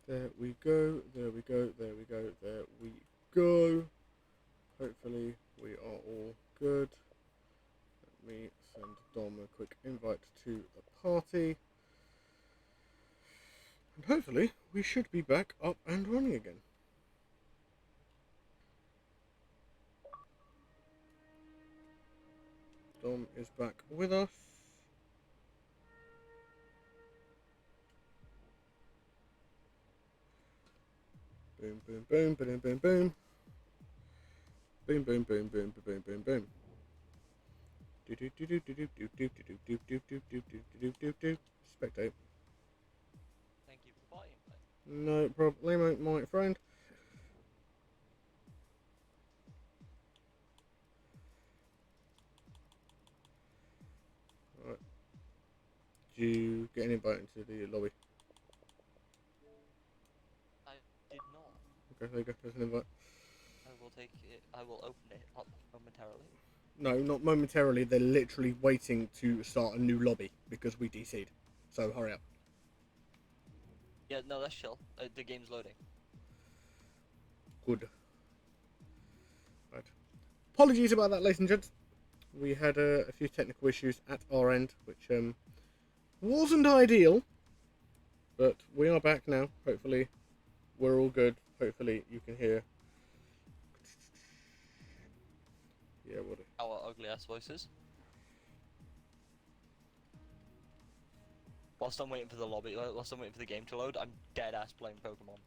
There we go, there we go, there we go, there we go. Hopefully we are all good. Let me send Dom a quick invite to the party. And hopefully we should be back up and running again. Dom is back with us. Boom, boom, boom, boom, boom, boom. Boom, boom, boom, boom, boom, boom, boom. Spectate. Thank you for the party invite. No problem, my friend. Alright. Did you get an invite into the lobby? I did not. Okay, there you go. There's an invite. I will take it. I will open it up momentarily. No, not momentarily. They're literally waiting to start a new lobby because we DC'd. So hurry up. Yeah, no, that's chill. The game's loading. Good. Right. Apologies about that, ladies and gents. We had a few technical issues at our end, which wasn't ideal. But we are back now. Hopefully, we're all good. Hopefully, you can hear. Yeah, what? Our ugly ass voices. Whilst I'm waiting for the lobby, whilst I'm waiting for the game to load, I'm dead ass playing Pokemon.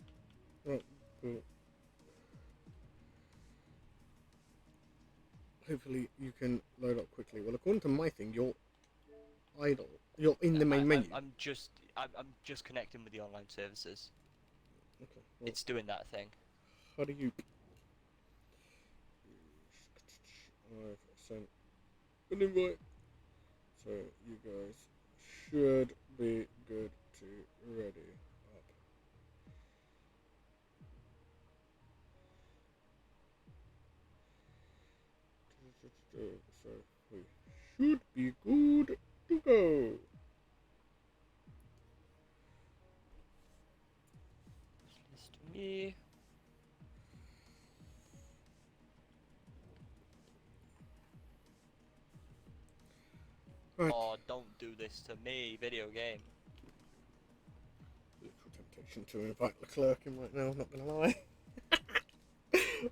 Oh, cool. Hopefully, you can load up quickly. Well, according to my thing, you're idle. You're in the main menu. I'm just connecting with the online services. Okay. Well, It's doing that thing. how do you? I've sent an invite, so you guys should be good to ready up. So we should be good to go. List me. Right. Oh, don't do this to me, video game. Little temptation to invite Leclerc in right now. I'm not gonna lie.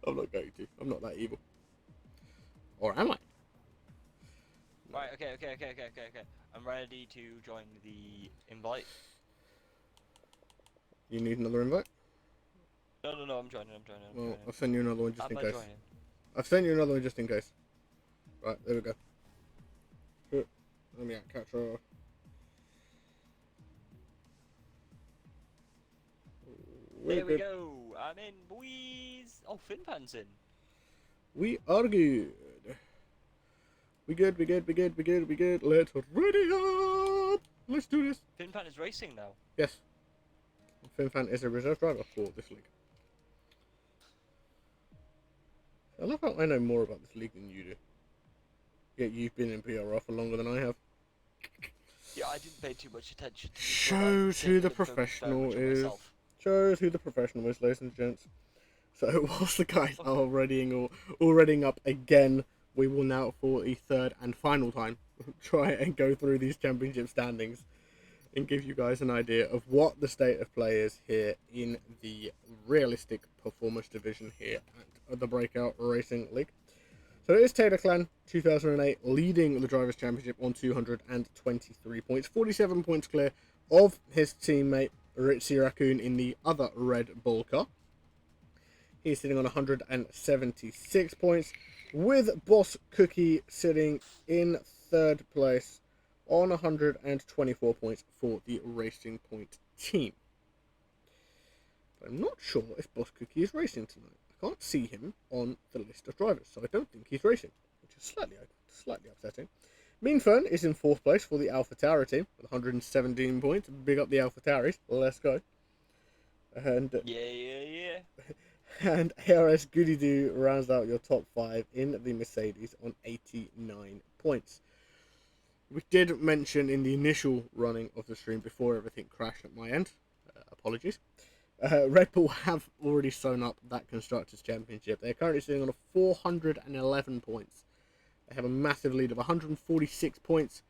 I'm not going to. I'm not that evil. Or am I? Right, okay. I'm ready to join the invite. You need another invite? No, I'm joining. Well, I'll send you another one just I'm in not case. joining. I've sent you another one just in case. Right, there we go. Let me catch her. There we go. I'm in, boys. Oh, Finpan's in. We are good. We good. Let's ready up. Let's do this. Finpan is racing now. Yes. Finfan is a reserve driver for this league. I love how I know more about this league than you do. Yet you've been in PRR for longer than I have. Yeah, I didn't pay too much attention to this. Shows who the professional is. Shows who the professional is, ladies and gents. So whilst the guys are readying up again, we will now, for the third and final time, try and go through these championship standings and give you guys an idea of what the state of play is here in the realistic performance division here at the Breakout Racing League. So it is Taylor Clan 2008 leading the Drivers' Championship on 223 points, 47 points clear of his teammate Ritzy Raccoon in the other Red Bull car. He's sitting on 176 points, with Boss Cookie sitting in third place on 124 points for the Racing Point team. But I'm not sure if Boss Cookie is racing tonight. I can't see him on the list of drivers, so I don't think he's racing, which is slightly upsetting. Mean Fern is in fourth place for the Alpha Tauri team with 117 points. Big up the Alpha Tauris. Let's go. And yeah. And ARS Goody Doo rounds out your top 5 in the Mercedes on 89 points. We did mention in the initial running of the stream before everything crashed at my end, apologies, Red Bull have already sewn up that Constructors' Championship. They're currently sitting on 411 points. They have a massive lead of 146 points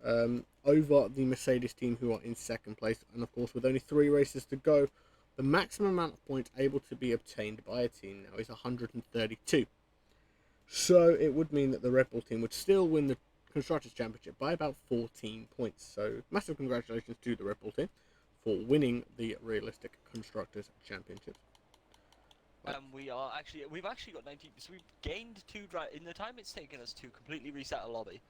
over the Mercedes team, who are in second place. And of course, with only 3 races to go, the maximum amount of points able to be obtained by a team now is 132. So it would mean that the Red Bull team would still win the Constructors' Championship by about 14 points. So massive congratulations to the Red Bull team for winning the realistic Constructors' Championship. We've actually got 19, so we've gained 2 in the time it's taken us to completely reset a lobby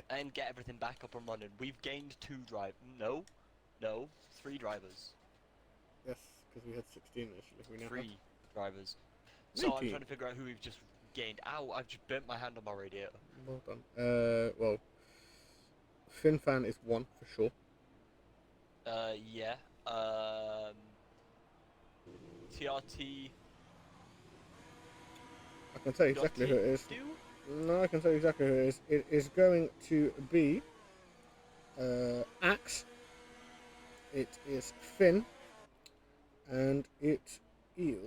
and get everything back up and running. We've gained 2 no, 3 drivers. Yes, because we had 16 initially. We now 3 drivers. 19. So I'm trying to figure out who we've just gained. Ow, I've just burnt my hand on my radiator. Well done. Well, FinFan is 1 for sure. Yeah. TRT. I can tell you exactly who it is. No, I can tell you exactly who it is. It is going to be Axe. It is Finn. And it is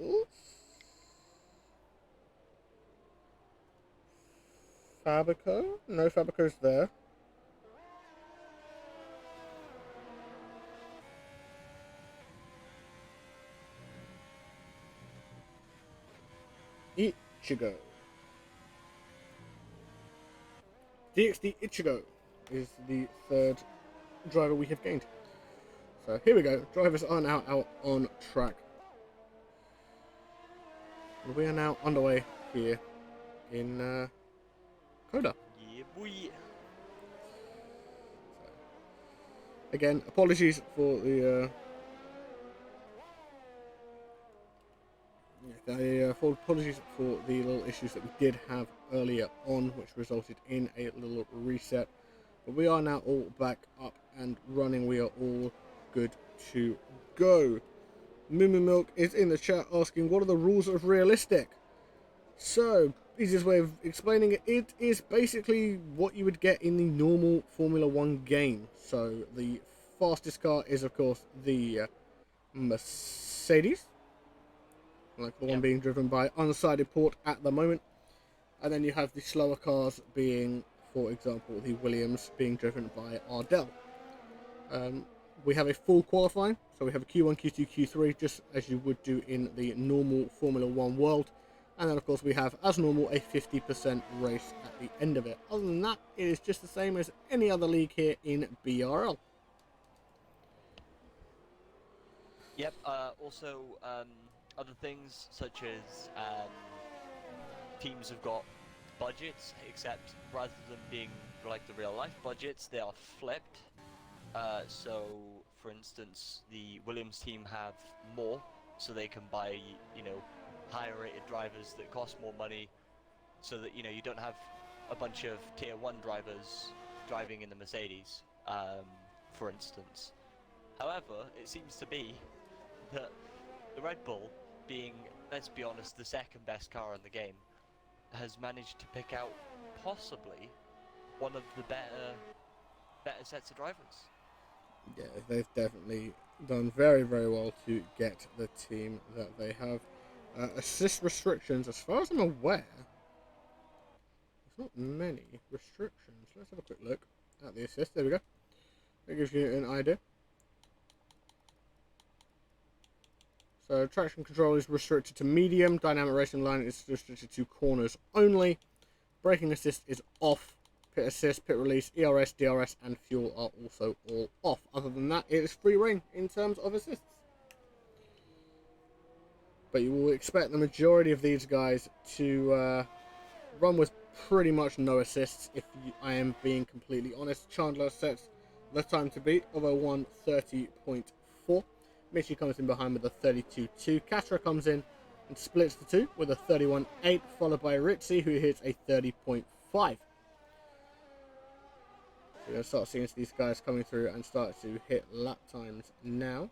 Fabico. No, Fabico's there. Ichigo. DXD Ichigo is the 3rd driver we have gained. So here we go. Drivers are now out on track. And we are now underway here in COTA. Yeah, boy. So, again, apologies for the apologies for the little issues that we did have earlier on, which resulted in a little reset. But we are now all back up and running. We are all good to go. Moo Milk is in the chat asking, what are the rules of realistic? So, easiest way of explaining it, it is basically what you would get in the normal Formula 1 game. So, the fastest car is, of course, the Mercedes, like the one being driven by unsided port at the moment. And then you have the slower cars being, for example, the Williams being driven by Ardell. We have a full qualifying, so we have a Q1, Q2, Q3, just as you would do in the normal Formula 1 world. And then, of course, we have, as normal, a 50% race at the end of it. Other than that, it is just the same as any other league here in BRL. Yep, also, other things such as teams have got budgets, except rather than being like the real life budgets, they are flipped. So, for instance, the Williams team have more, so they can buy, higher rated drivers that cost more money, so that, you don't have a bunch of tier 1 drivers driving in the Mercedes, for instance. However, it seems to be that the Red Bull, being, let's be honest, the 2nd best car in the game, has managed to pick out possibly one of the better sets of drivers. Yeah, they've definitely done very, very well to get the team that they have. Assist restrictions, as far as I'm aware, there's not many restrictions. Let's have a quick look at the assist. There we go. That gives you an idea. So traction control is restricted to medium. Dynamic racing line is restricted to corners only. Braking assist is off. Pit assist, pit release, ERS, DRS, and fuel are also all off. Other than that, it is free reign in terms of assists. But you will expect the majority of these guys to run with pretty much no assists, if I am being completely honest. Chandler sets the time to beat of a 1:30.4. Mitchie comes in behind with a 32.2. Catra comes in and splits the 2 with a 31.8, followed by Ritzy, who hits a 30.5. We're going to start seeing these guys coming through and start to hit lap times now.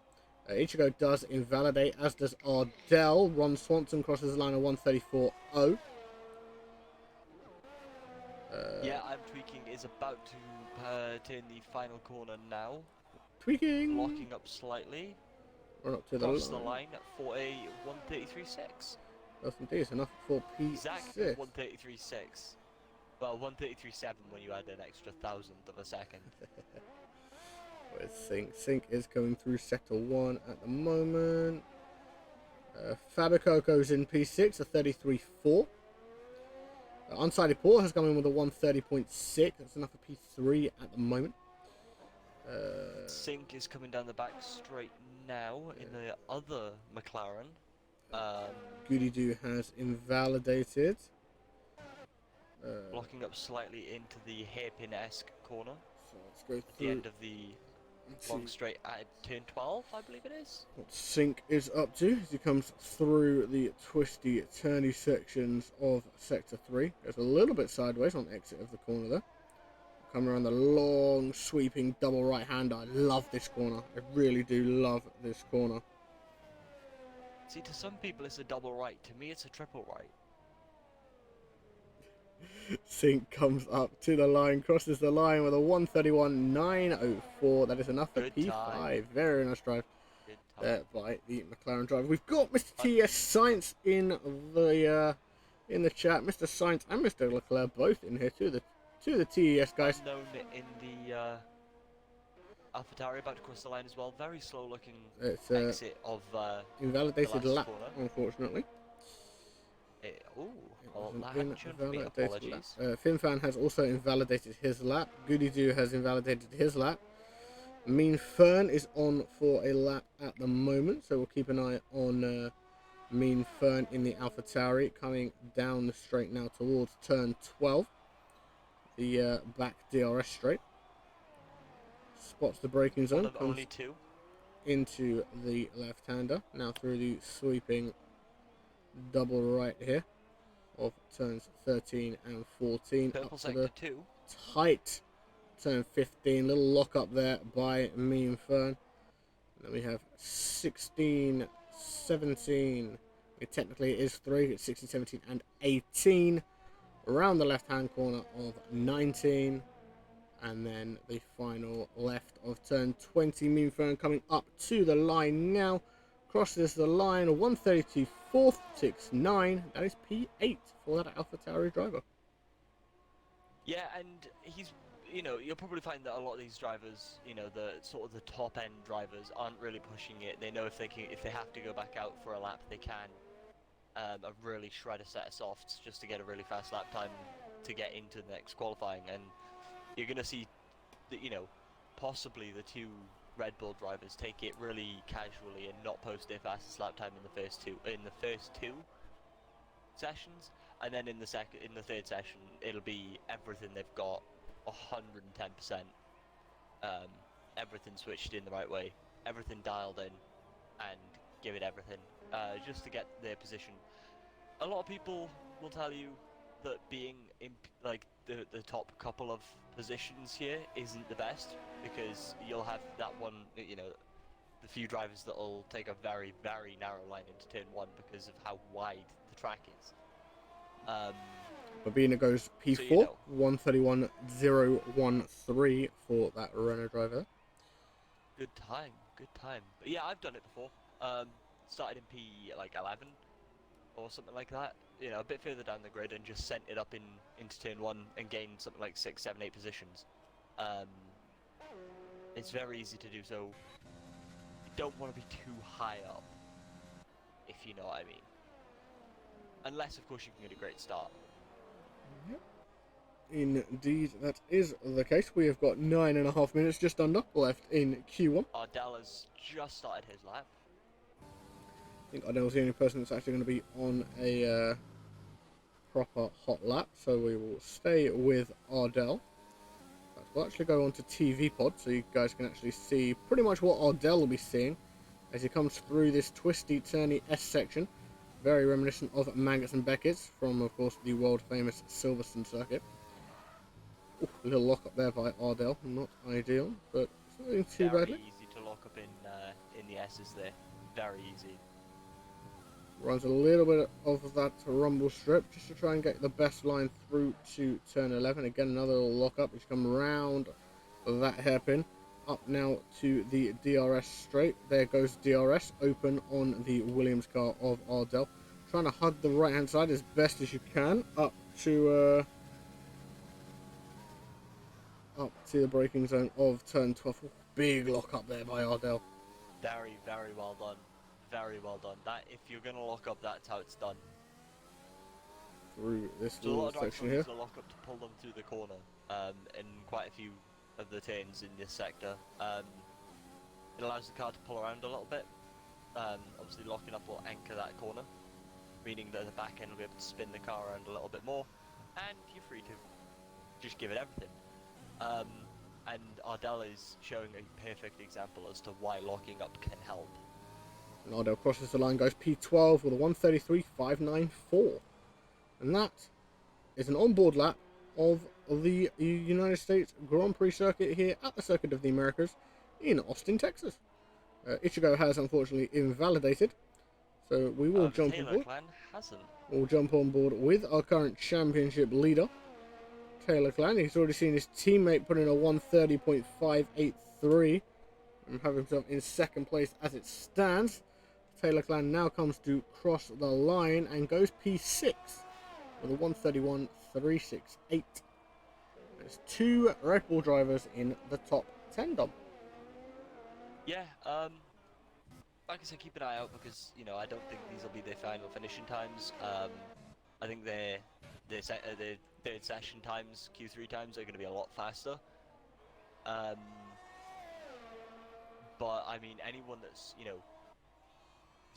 Ichigo does invalidate, as does Ardell. Ron Swanson crosses the line of 1:34.0. Yeah, I'm tweaking is about to turn the final corner now. Tweaking! Locking up slightly. Run up to the Cross the line. line for a 1:33.6. That's indeed enough for P6. Zach is 1:33.6. Well, 1:33.7 when you add an extra thousandth of a second. Where's Sync? Sync is going through sector 1 at the moment. Fabico goes in P6, a 33.4. Unsighted Port has come in with a 130.6. That's enough for P3 at the moment. Sync is coming down the back straight now in the other McLaren. Goody Doo has invalidated. Blocking up slightly into the hairpin-esque corner. So let's go at the end of the long straight at turn 12, I believe it is. What Sync is up to as he comes through the twisty, turny sections of sector 3. Goes a little bit sideways on exit of the corner there. Come around the long, sweeping double right-hander. I love this corner. I really do love this corner. See, to some people it's a double right. To me, it's a triple right. Sync comes up to the line, crosses the line with a 131.904. That is enough for Good P5. time. Very nice drive there by the McLaren driver. We've got Mr. TS Science in the chat. Mr. Science and Mr. Leclerc both in here too. The TES guys. Unknown in the AlphaTauri about to cross the line as well. Very slow looking exit of invalidated lap, unfortunately. Apologies. FinFan has also invalidated his lap. Goody Doo has invalidated his lap. Mean Fern is on for a lap at the moment, so we'll keep an eye on Mean Fern in the AlphaTauri coming down the straight now towards turn 12. The back DRS straight. Spots the braking zone. Comes only two. Into the left-hander. Now through the sweeping double right here of turns 13 and 14. Purple up to the 2. Tight turn 15. Little lock up there by Mean Fern. And then we have 16, 17. Technically it is 3. It's 16, 17 and 18. Around the left-hand corner of 19. And then the final left of turn 20. Mean Fern coming up to the line now. Crosses the line, 132.469. That is P8 for that AlphaTauri driver. Yeah, and he's, you'll probably find that a lot of these drivers, the sort of the top end drivers aren't really pushing it. They know if they have to go back out for a lap, they can. A really shred a set of softs just to get a really fast lap time to get into the next qualifying, and you're gonna see that possibly the two Red Bull drivers take it really casually and not post their fastest lap time in the first two sessions, and then in the third session it'll be everything they've got 110%, everything switched in the right way, everything dialed in, and give it everything just to get their position. A lot of people will tell you that being in the top couple of positions here isn't the best, because you'll have that one, the few drivers that will take a very, very narrow line into turn 1 because of how wide the track is. Babina goes P4, so 131.013 for that Renault driver. Good time. But yeah, I've done it before. Started in P11 or something like that, a bit further down the grid, and just sent it up into turn 1 and gained something like 6, 7, 8 positions. It's very easy to do so. You don't want to be too high up, if you know what I mean. Unless, of course, you can get a great start. Yep. Indeed, that is the case. We have got 9.5 minutes just under left in Q1. Ardell has just started his lap. I think Ardell's the only person that's actually going to be on a proper hot lap, so we will stay with Ardell. We'll actually go on to TV Pod, so you guys can actually see pretty much what Ardell will be seeing as he comes through this twisty, turny S section. Very reminiscent of Maggots and Beckett's from, of course, the world-famous Silverstone circuit. Ooh, a little lock up there by Ardell. Not ideal, but it's not doing too badly. Very easy to lock up in the S's there. Very easy. Runs a little bit of that rumble strip just to try and get the best line through to turn 11. Again, another little lock up. He's come round that hairpin up now to the DRS straight. There goes DRS open on the Williams car of Ardell. Trying to hug the right hand side as best as you can up to the braking zone of turn 12. Big lock up there by Ardell. Very, very well done. Very well done. That, if you're going to lock up, that's how it's done. Through this So a lot little of drivers section here. use the lock up to pull them through the corner, in quite a few of the turns in this sector. It allows the car to pull around a little bit. Obviously locking up will anchor that corner, meaning that the back end will be able to spin the car around a little bit more, and you're free to just give it everything. And Ardell is showing a perfect example as to why locking up can help. And Ardell crosses the line, goes P12 with a 1:33.594. And that is an onboard lap of the United States Grand Prix circuit here at the Circuit of the Americas in Austin, Texas. Ichigo has unfortunately invalidated, so we will jump on Taylor board. clan hasn't. We'll jump on board with our current championship leader, Taylor Clan. He's already seen his teammate put in a 1:30.583 and have himself in second place as it stands. Taylor Clan now comes to cross the line and goes P6 with a 1:31.368. There's 2 Red Bull drivers in the top 10, Dom. Yeah, like I said, keep an eye out because, you know, I don't think these will be their final finishing times. I think their third session times, Q3 times, are going to be a lot faster. But, I mean, anyone that's, you know,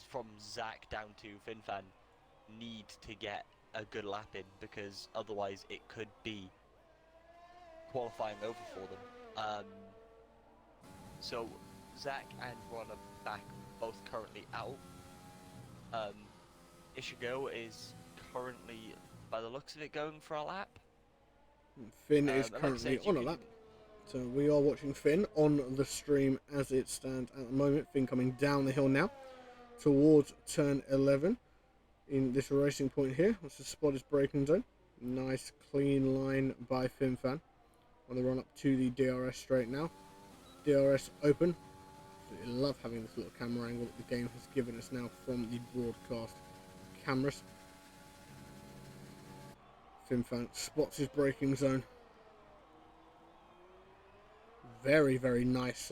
from Zach down to FinFan need to get a good lap in because otherwise it could be qualifying over for them. So, Zach and Ron are back, both currently out. Ishigo is currently, by the looks of it, going for a lap. Finn is currently on a lap. So we are watching Finn on the stream as it stands at the moment. Finn coming down the hill now towards turn 11 in this racing point here. Let's just spot his braking zone. Nice clean line by FinFan on the run up to the DRS straight now. DRS open. I love having this little camera angle that the game has given us now from the broadcast cameras. FinFan spots his braking zone. Very, very nice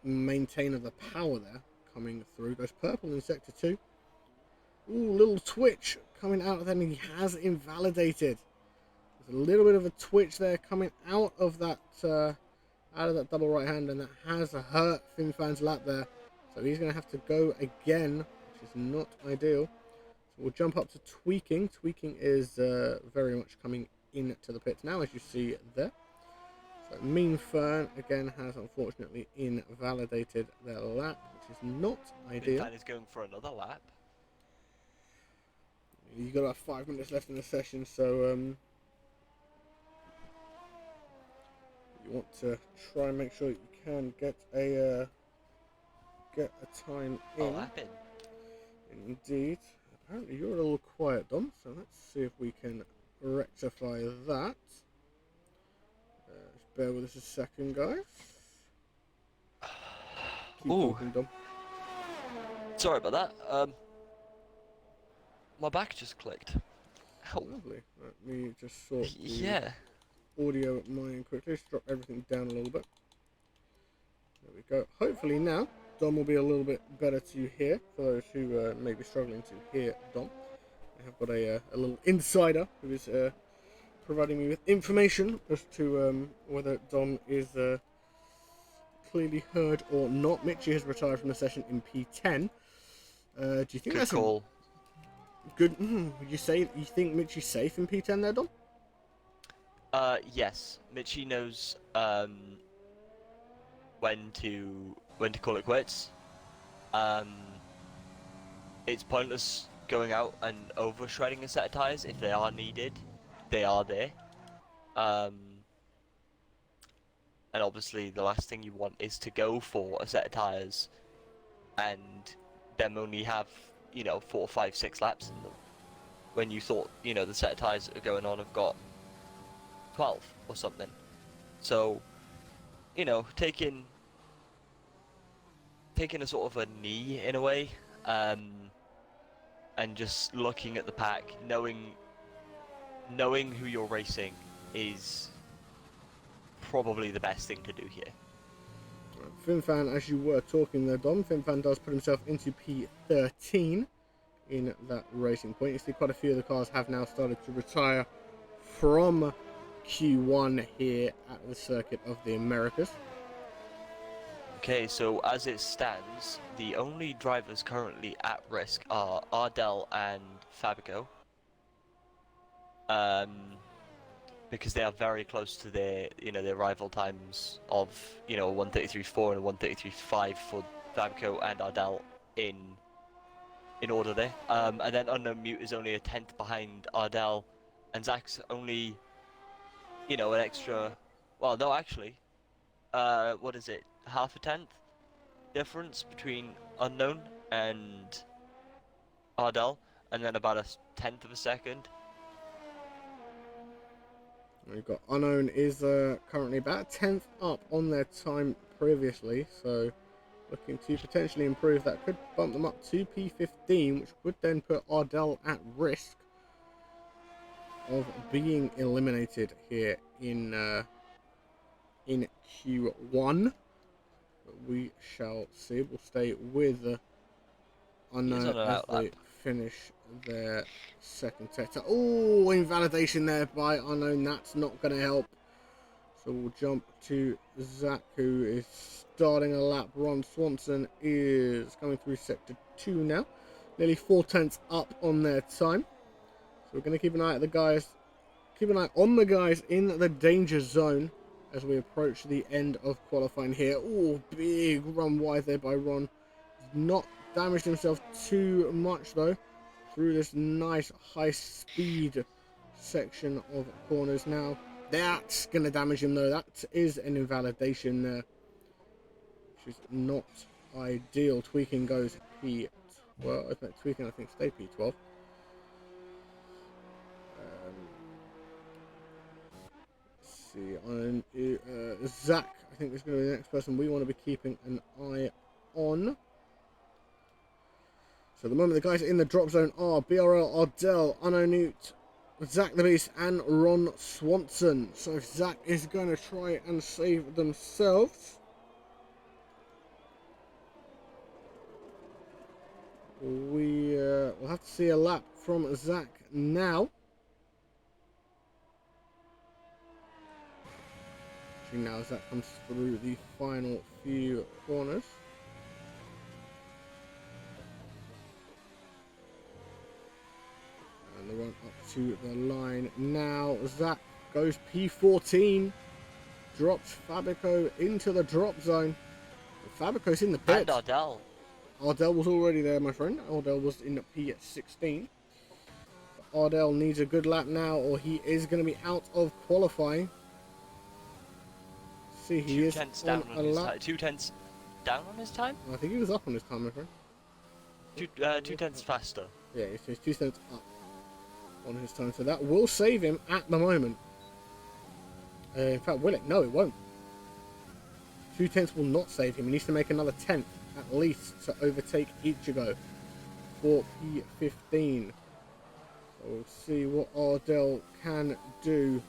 maintain of the power there coming through. Goes purple in sector 2. Ooh, little twitch coming out of there, and he has invalidated. There's a little bit of a twitch there coming out of that double right hand, and that has hurt FinFan's lap there. So he's going to have to go again, which is not ideal. So we'll jump up to tweaking. Tweaking is very much coming into the pits now, as you see there. So Mean Fern again has unfortunately invalidated their lap, which is not ideal. FinFan is going for another lap. You've got about 5 minutes left in the session, so you want to try and make sure you can get a time in. Oh, lap in. Indeed. Apparently you're a little quiet, Dom, so let's see if we can rectify that. Just bear with us a second, guys. Keep talking, Dom. Sorry about that. My back just clicked. Ow. Lovely. Let me just sort the Yeah. audio at mine quickly. Just drop everything down a little bit. There we go. Hopefully now Dom will be a little bit better to hear for those who may be struggling to hear Dom. I have got a little insider who is providing me with information as to whether Dom is clearly heard or not. Mitchie has retired from the session in P10. Do you think Good that's call. Good. Would you say you think Mitchie's safe in P10 there, Dom? Yes. Mitchie knows when to call it quits. It's pointless going out and over shredding a set of tires. If they are needed, they are there. And obviously the last thing you want is to go for a set of tires and them only have, you know, 4, 5, 6 laps in them, when you thought, you know, the set of tyres that are going on have got 12 or something. So you know, taking a sort of a knee in a way, and just looking at the pack, knowing who you're racing is probably the best thing to do here. FinFan, as you were talking there, Dom, FinFan does put himself into P13 in that racing point. You see quite a few of the cars have now started to retire from Q1 here at the Circuit of the Americas. Okay, so as it stands, the only drivers currently at risk are Ardell and Fabico. Because they are very close to their, their rival times of, 1:33.4 and 1:33.5 for Fabico and Ardell in order there. And then Unknown Mute is only a tenth behind Ardell, and Zach's only, an extra. Well, no, actually, what is it? Half a tenth difference between Unknown and Ardell, and then about a tenth of a second. We've got Unknown is currently about a tenth up on their time previously, so looking to potentially improve. That could bump them up to P15, which would then put Ardell at risk of being eliminated here in Q1. But we shall see. We'll stay with Unknown as they finish their second sector. Oh, invalidation there by Unknown. That's not going to help. So we'll jump to Zach, who is starting a lap. Ron Swanson is coming through sector 2 now. Nearly 4 tenths up on their time. So we're going to keep an eye at the guys. Keep an eye on the guys in the danger zone as we approach the end of qualifying here. Oh, big run wide there by Ron. Not damaged himself too much though through this nice high speed section of corners. Now that's gonna damage him though. That is an invalidation there, which is not ideal. Tweaking goes P12. I think Tweaking, I think, stay P12. Let's see, on Zach, I think is going to be the next person we want to be keeping an eye on. So at the moment, the guys in the drop zone are BRL, Ardell, Unonute, Zach the Beast, and Ron Swanson. So if Zach is going to try and save themselves, we'll have to see a lap from Zach now. Now as that comes through the final few corners. And the run up to the line now. Zach goes P14, drops Fabico into the drop zone. Fabico's in the pit. And Ardell. Ardell was already there, my friend. Ardell was in P16. Ardell needs a good lap now, or he is going to be out of qualifying. See, he is on a lap. 2 tenths down on his time? I think he was up on his time, my friend. 2 tenths faster. Yeah, he's 2 tenths up on his time, so that will save him at the moment. In fact, will it? No, it won't. 2 tenths will not save him. He needs to make another tenth at least to overtake Ichigo for P15. So we'll see what Ardell can do.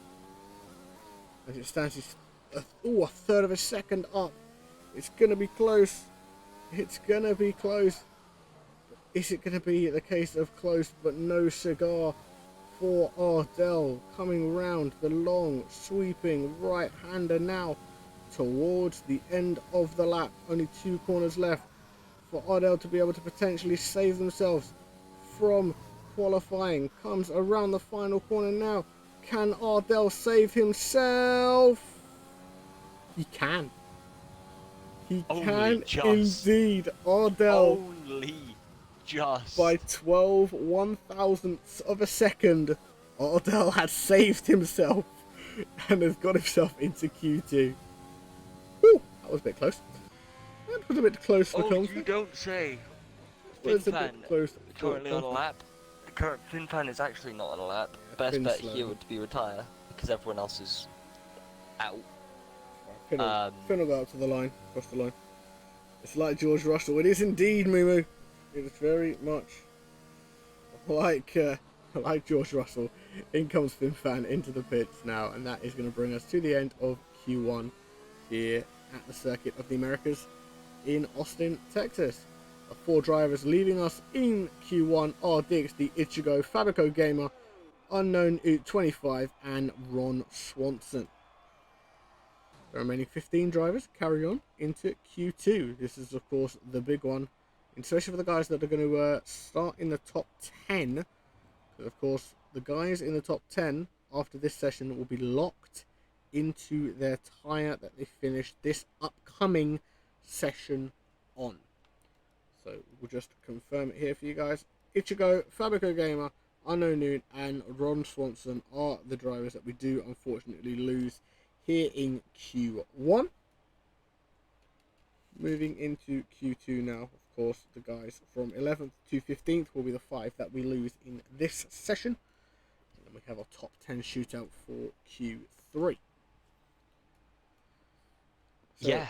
As it stands, he's a third of a second up. It's going to be close. It's going to be close. Is it going to be the case of close but no cigar for Ardell? Coming round the long, sweeping right-hander now towards the end of the lap. Only 2 corners left for Ardell to be able to potentially save themselves from qualifying. Comes around the final corner now. Can Ardell save himself? He can. He can indeed. Ardell. Only just. By 12 1/1000ths of a second, Ardell has saved himself and has got himself into Q2. Whew, that was a bit close. That was a bit close for comfort. You don't say. FinFan currently on a lap. The current FinFan is actually not on a lap. Best bet here would be retire because everyone else is out. Finn will go up to the line, across the line. It's like George Russell. It is indeed, Moo. It is very much like George Russell. In comes Finn Fan into the pits now, and that is going to bring us to the end of Q1 here at the Circuit of the Americas in Austin, Texas. 4 drivers leaving us in Q1 are Diggs, the Ichigo, Fabrico Gamer, Unknown 25, and Ron Swanson. The remaining 15 drivers carry on into Q2. This is, of course, the big one, especially for the guys that are going to start in the top 10. Because, of course, the guys in the top 10 after this session will be locked into their tyre that they finished this upcoming session on. So we'll just confirm it here for you guys. Ichigo, Fabrico Gamer, Unknown Noon, and Ron Swanson are the drivers that we do unfortunately lose here in Q1. Moving into Q2 now, of course, the guys from 11th to 15th will be the 5 that we lose in this session. And then we have our top 10 shootout for Q3. So, yeah,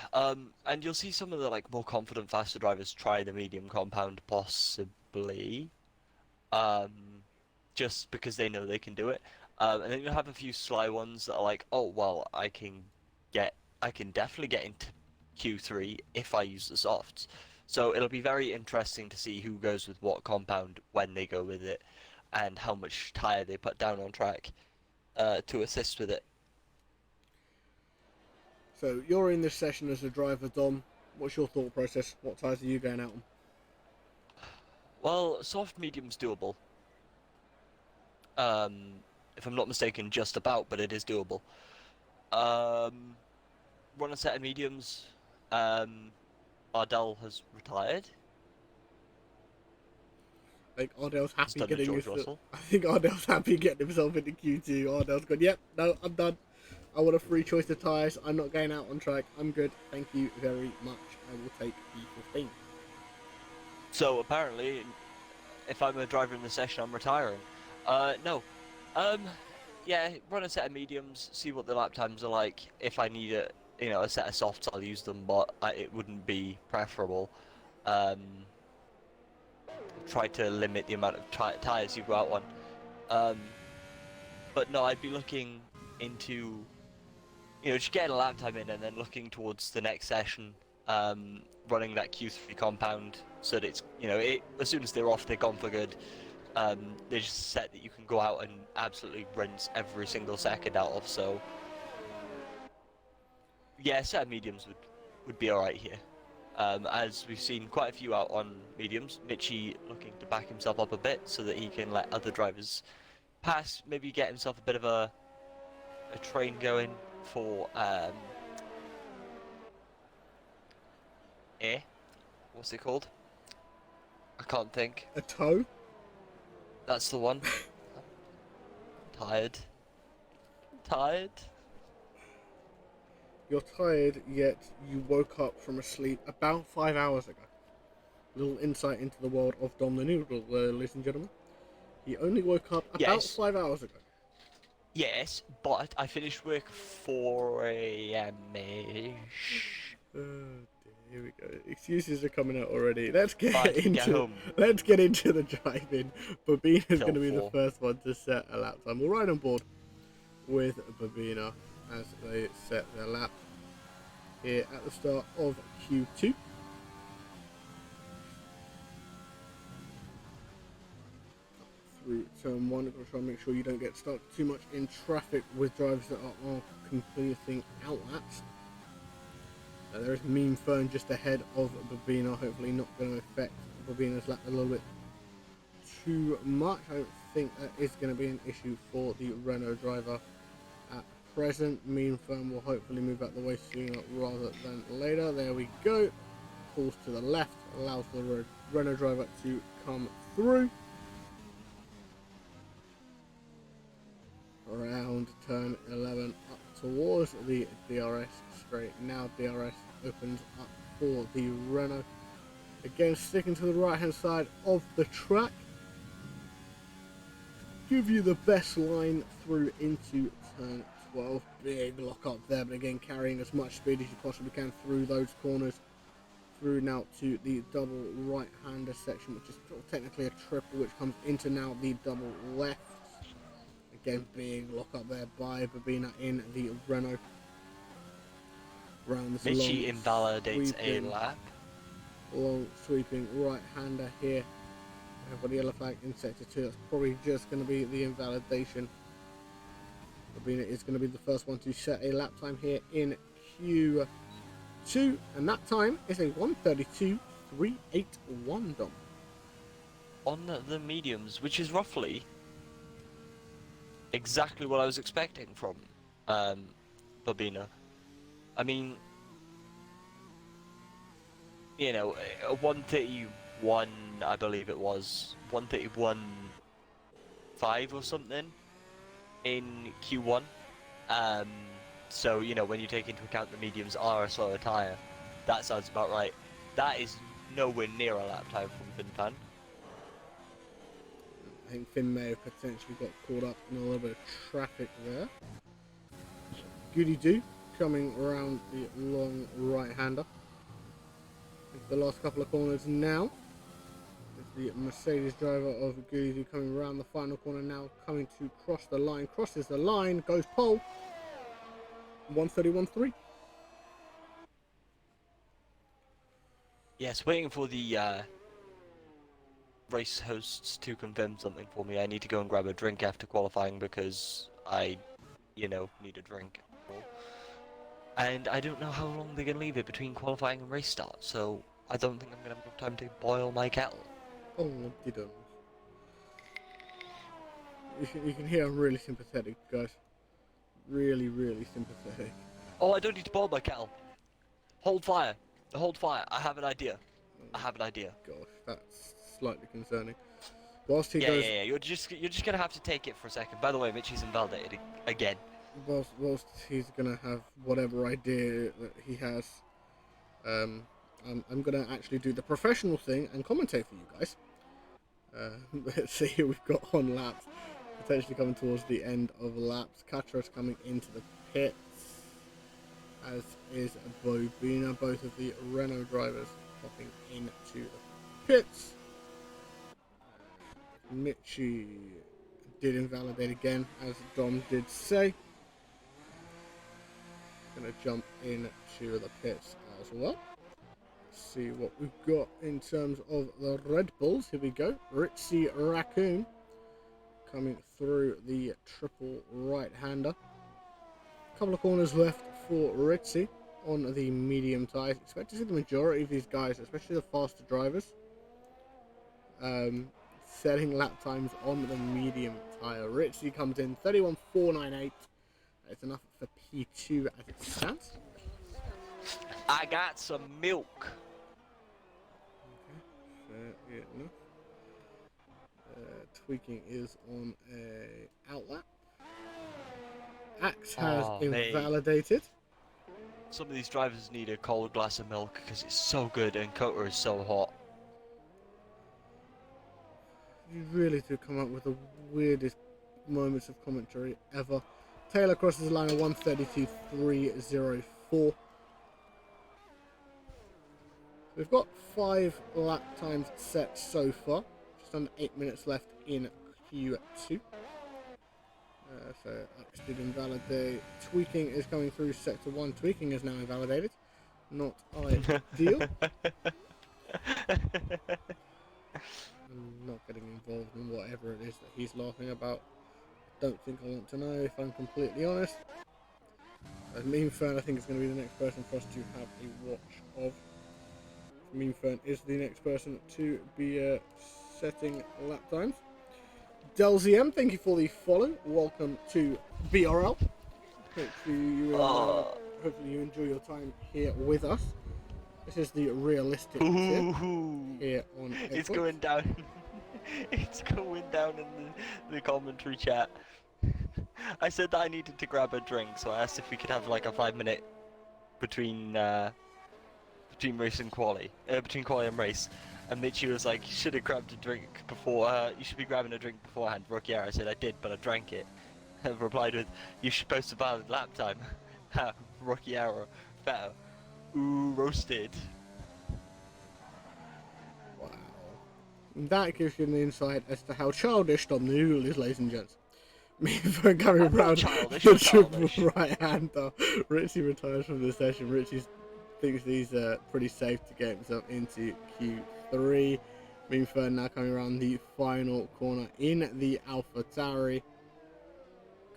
and you'll see some of the more confident, faster drivers try the medium compound possibly, just because they know they can do it. And then you'll have a few sly ones that are like, oh well, I can definitely get into Q3 if I use the softs. So it'll be very interesting to see who goes with what compound when they go with it, and how much tyre they put down on track to assist with it. So you're in this session as a driver, Dom. What's your thought process? What tyres are you going out on? Well, soft medium's doable. If I'm not mistaken, just about, but it is doable. Run a set of mediums. Ardell has retired. I think Ardell's happy getting his. Russell. I think Ardell's happy getting himself into Q2. Ardell's gone, yep, no, I'm done. I want a free choice of tyres. I'm not going out on track. I'm good. Thank you very much. I will take E15. So apparently, if I'm a driver in the session, I'm retiring. No. Yeah, run a set of mediums, see what the lap times are like. If I need a set of softs, I'll use them, but it wouldn't be preferable. Try to limit the amount of tyres you go out on. But no, I'd be looking into, just getting a lap time in and then looking towards the next session, running that Q3 compound so that it's, as soon as they're off, they're gone for good. They're just a set that you can go out and absolutely rinse every single second out of, so yeah, a set of mediums would be alright here. As we've seen quite a few out on mediums, Mitchie looking to back himself up a bit so that he can let other drivers pass, maybe get himself a bit of a train going for what's it called? I can't think. A toe? That's the one. Tired. You're tired, yet you woke up from a sleep about 5 hours ago. Little insight into the world of Dom the Noodle, ladies and gentlemen. He only woke up about 5 hours ago. Yes, but I finished work 4 a.m.-ish. Here we go. Excuses are coming out already. Let's get into the drive-in. Babina's going to be the first one to set a lap time. We'll ride on board with Babina as they set their lap here at the start of Q2. Through turn 1, got to try and make sure you don't get stuck too much in traffic with drivers that are completing out laps. There is Meme Fern just ahead of Babina, hopefully not going to affect Babina's lap a little bit too much. I don't think that is going to be an issue for the Renault driver at present. Meme Fern will hopefully move out the way sooner rather than later. There we go. Pulls to the left, allows the Renault driver to come through. Around turn 11 up towards the DRS straight. Now DRS opens up for the Renault. Again, sticking to the right hand side of the track. Give you the best line through into turn 12. Big lock up there, but again carrying as much speed as you possibly can through those corners. Through now to the double right-hander section, which is sort of technically a triple, which comes into now the double left. Again, big lock up there by Babina in the Renault. Round this Mitchie long invalidates a sweeping, lap. long sweeping right-hander here. I've got the yellow flag in sector 2. That's probably just going to be the invalidation. Babina is going to be the first one to set a lap time here in Q2, and that time is a 1:32.381, Dom. On the mediums, which is roughly exactly what I was expecting from Babina. I mean, you know, a 1:31, I believe it was 1:31.5 or something in Q1. So, you know, when you take into account the mediums are a slower tyre, that sounds about right. That is nowhere near a lap time from Finpan. I think Finn may have potentially got caught up in a little bit of traffic there. Goody Doo coming around the long right-hander. The last couple of corners now. It's the Mercedes driver of Goody Doo coming around the final corner now, coming to cross the line. Crosses the line, goes pole. 1:31.3. Yes, waiting for the race hosts to confirm something for me. I need to go and grab a drink after qualifying because I, you know, need a drink. And I don't know how long they're going to leave it between qualifying and race start, so I don't think I'm going to have enough time to boil my kettle. Oh, didn't. You can hear I'm really sympathetic, guys. Really, really sympathetic. Oh, I don't need to boil my kettle. Hold fire. Hold fire. I have an idea. I have an idea. Gosh, that's slightly concerning. Whilst he Yeah, goes, yeah, yeah. You're just gonna have to take it for a second. By the way, Mitchie's invalidated again. whilst he's gonna have whatever idea that he has, I'm gonna actually do the professional thing and commentate for you guys. Let's see who we've got on laps. Potentially coming towards the end of laps. Catra's coming into the pits, as is Bobina. Both of the Renault drivers popping into the pits. Mitchie did invalidate again, as Dom did say. Gonna jump into the pits as well. See what we've got in terms of the Red Bulls. Here we go. Ritzy Raccoon coming through the triple right-hander. Couple of corners left for Ritzy on the medium tyres. Expect to see the majority of these guys, especially the faster drivers, setting lap times on the medium tyre. Ritzy comes in 31.498. It's enough for P2 as it stands. I got some milk. Yeah, enough. Tweaking is on a outlap. Axe has invalidated. Some of these drivers need a cold glass of milk because it's so good and COTA is so hot. You really do come up with the weirdest moments of commentary ever. Taylor crosses the line at 1:32.304. We've got 5 lap times set so far. Just under 8 minutes left in Q2. So Axe did invalidate. Tweaking is coming through sector 1. Tweaking is now invalidated. Not ideal. I'm not getting involved in whatever it is that he's laughing about. Don't think I want to know, if I'm completely honest. Meme Fern, I think, is going to be the next person for us to have a watch of. Meme Fern is the next person to be setting lap times. DelZM, thank you for the follow. Welcome to BRL. Hopefully you enjoy your time here with us. This is the realistic tip here on Xbox. It's going down. It's going down in the commentary chat. I said that I needed to grab a drink, so I asked if we could have like a 5-minute between race and quali, between quali and race. And Mitchie was like, "You should have grabbed a drink before. You should be grabbing a drink beforehand." Rookie, I said I did, but I drank it. replied with, "You should post a valid lap time." Ha, rookie error. Better. Ooh, roasted. Wow. That gives you an insight as to how childish Dom the Noodle is, ladies and gents. Me for coming I'm not around childish, the you're triple childish. right-hander. Richie retires from the session. Richie thinks he's pretty safe to get himself into Q3. Meanwhile, now coming around the final corner in the AlphaTauri.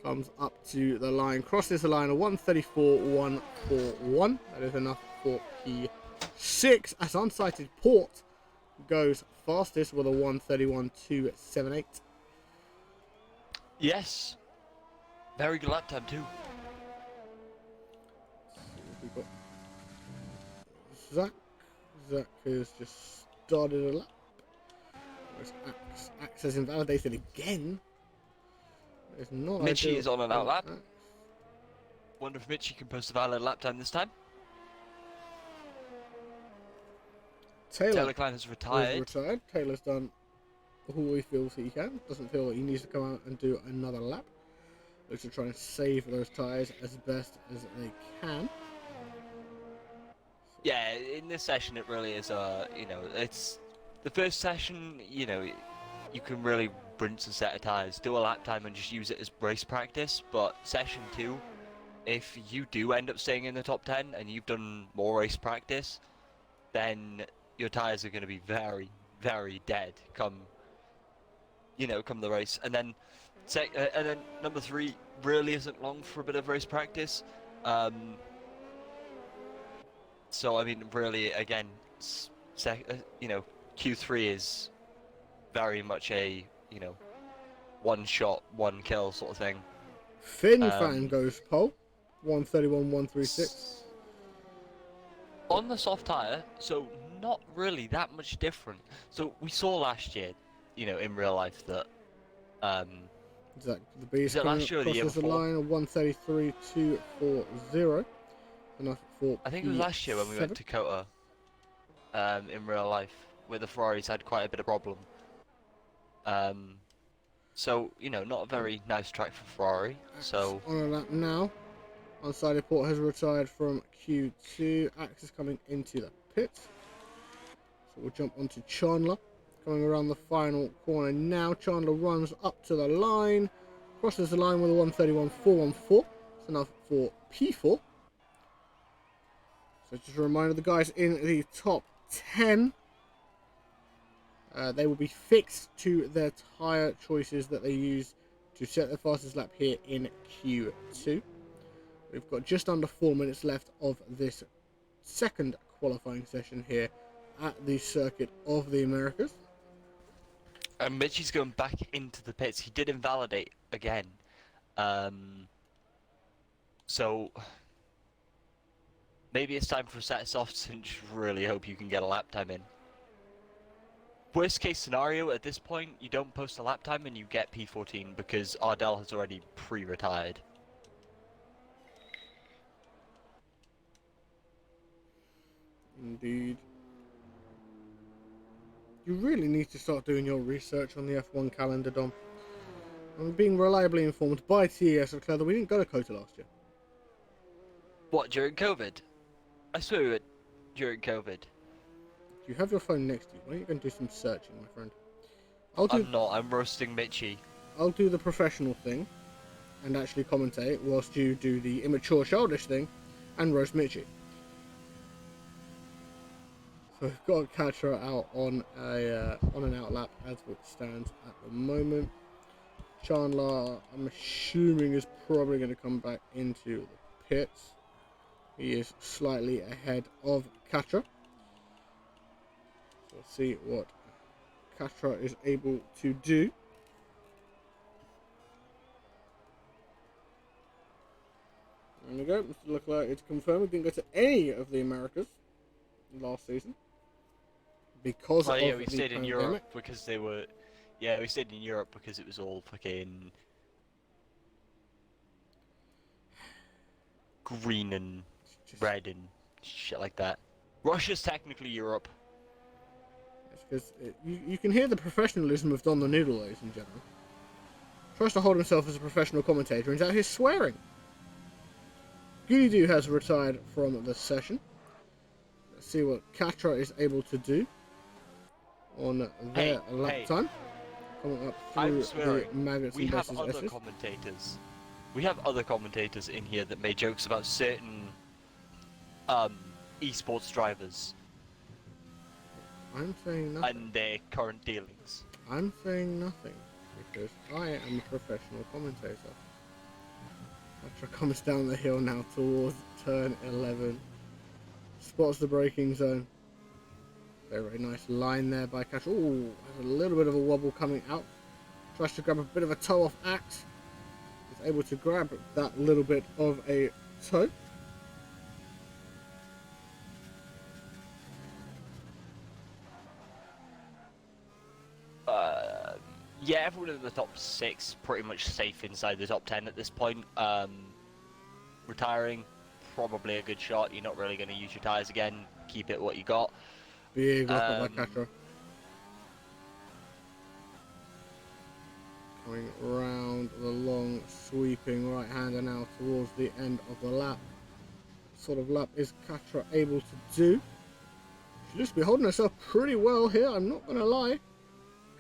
Comes up to the line, crosses the line of 134.141. That is enough for P6. As unsighted Port goes fastest with a 131.278. Yes. Very good lap time too. We've got Zach. Zach has just started a lap. Axe has invalidated again. It's not Mitchie ideal is on an out lap. Axe. Wonder if Mitchie can post a valid lap time this time. Taylor Klein has is retired. Taylor's done all he feels he can. Doesn't feel like he needs to come out and do another lap. Looks to try and save those tyres as best as they can. Yeah, in this session it really is, it's the first session, you can really rinse a set of tyres, do a lap time and just use it as race practice, but session 2, if you do end up staying in the top 10 and you've done more race practice, then your tyres are going to be very, very dead come the race. And then number 3 really isn't long for a bit of race practice. So I mean, really, again, Q3 is very much a one shot, one kill sort of thing. Finn Fan goes pole, 131.136. On the soft tyre, so not really that much different. So we saw last year, in real life that Zach the Beast last year or the year crosses the before? line of 133.240. Enough for I think it was last year when we went to COTA, in real life, where the Ferraris had quite a bit of problem. So not a very nice track for Ferrari. So on a lap now. Unsighted Port has retired from Q2. Axe is coming into the pits. So we'll jump onto Chandler. Coming around the final corner now. Chandler runs up to the line. Crosses the line with a 131.414. It's enough for P4. So just a reminder, the guys in the top 10, they will be fixed to their tyre choices that they use to set their fastest lap here in Q2. We've got just under 4 minutes left of this second qualifying session here at the Circuit of the Americas. and Mitchie's going back into the pits. He did invalidate again. So maybe it's time for a set of softs and just really hope you can get a lap time in. Worst case scenario at this point, you don't post a lap time and you get P14 because Ardell has already pre-retired. Indeed. You really need to start doing your research on the F1 calendar, Dom. I'm being reliably informed by TES of Claire that we didn't go to COTA last year. What, during COVID? I swear we were during COVID. You have your phone next to you. Why don't you go and do some searching, my friend? I'm not. I'm roasting Mitchie. I'll do the professional thing and actually commentate whilst you do the immature, childish thing and roast Mitchie. So we've got Katra out on an out lap as it stands at the moment. Chandler, I'm assuming, is probably going to come back into the pits. He is slightly ahead of Katra. So let's see what Katra is able to do. There we go. Mr. Leclerc, it's confirmed we didn't go to any of the Americas last season because of we the stayed in pandemic. Europe because they were. Yeah, we stayed in Europe because it was all fucking green and red and shit like that. Russia's technically Europe. It's because you can hear the professionalism of Don the Noodle, ladies and gentlemen. tries to hold himself as a professional commentator, and out here swearing. Goody-Doo has retired from the session. Let's see what Catra is able to do on their lap time. Coming up through the maggots and bases. We have other commentators. We have other commentators in here that made jokes about certain esports drivers. I'm saying nothing. And their current dealings. I'm saying nothing because I am a professional commentator. Catra comes down the hill now towards turn 11. Spots the braking zone. Very nice line there by Catra. Ooh, has a little bit of a wobble coming out. Tries to grab a bit of a toe off Axe. Is able to grab that little bit of a toe. Yeah, everyone in the top 6 pretty much safe inside the top 10 at this point. Retiring, probably a good shot. You're not really going to use your tyres again. Keep it what you got. Big look at by Catra. Coming round the long, sweeping right-hander now towards the end of the lap. What sort of lap is Catra able to do? She looks to be holding herself pretty well here, I'm not going to lie.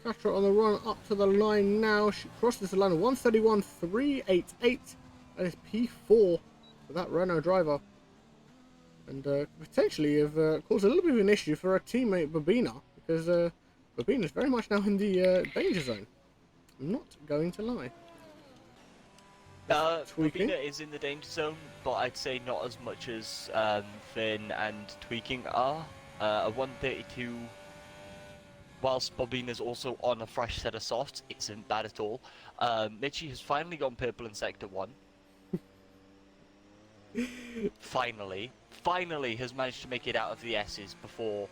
Catra on the run up to the line now. She crosses the line of 131.388. That is P4 for that Renault driver. And potentially have caused a little bit of an issue for her teammate Babina. Because Babina is very much now in the danger zone. I'm not going to lie. Babina is in the danger zone, but I'd say not as much as Finn and Tweaking are. A 132... Whilst Bobina's also on a fresh set of softs, isn't bad at all. Mitchie has finally gone purple in Sector 1. Finally has managed to make it out of the S's before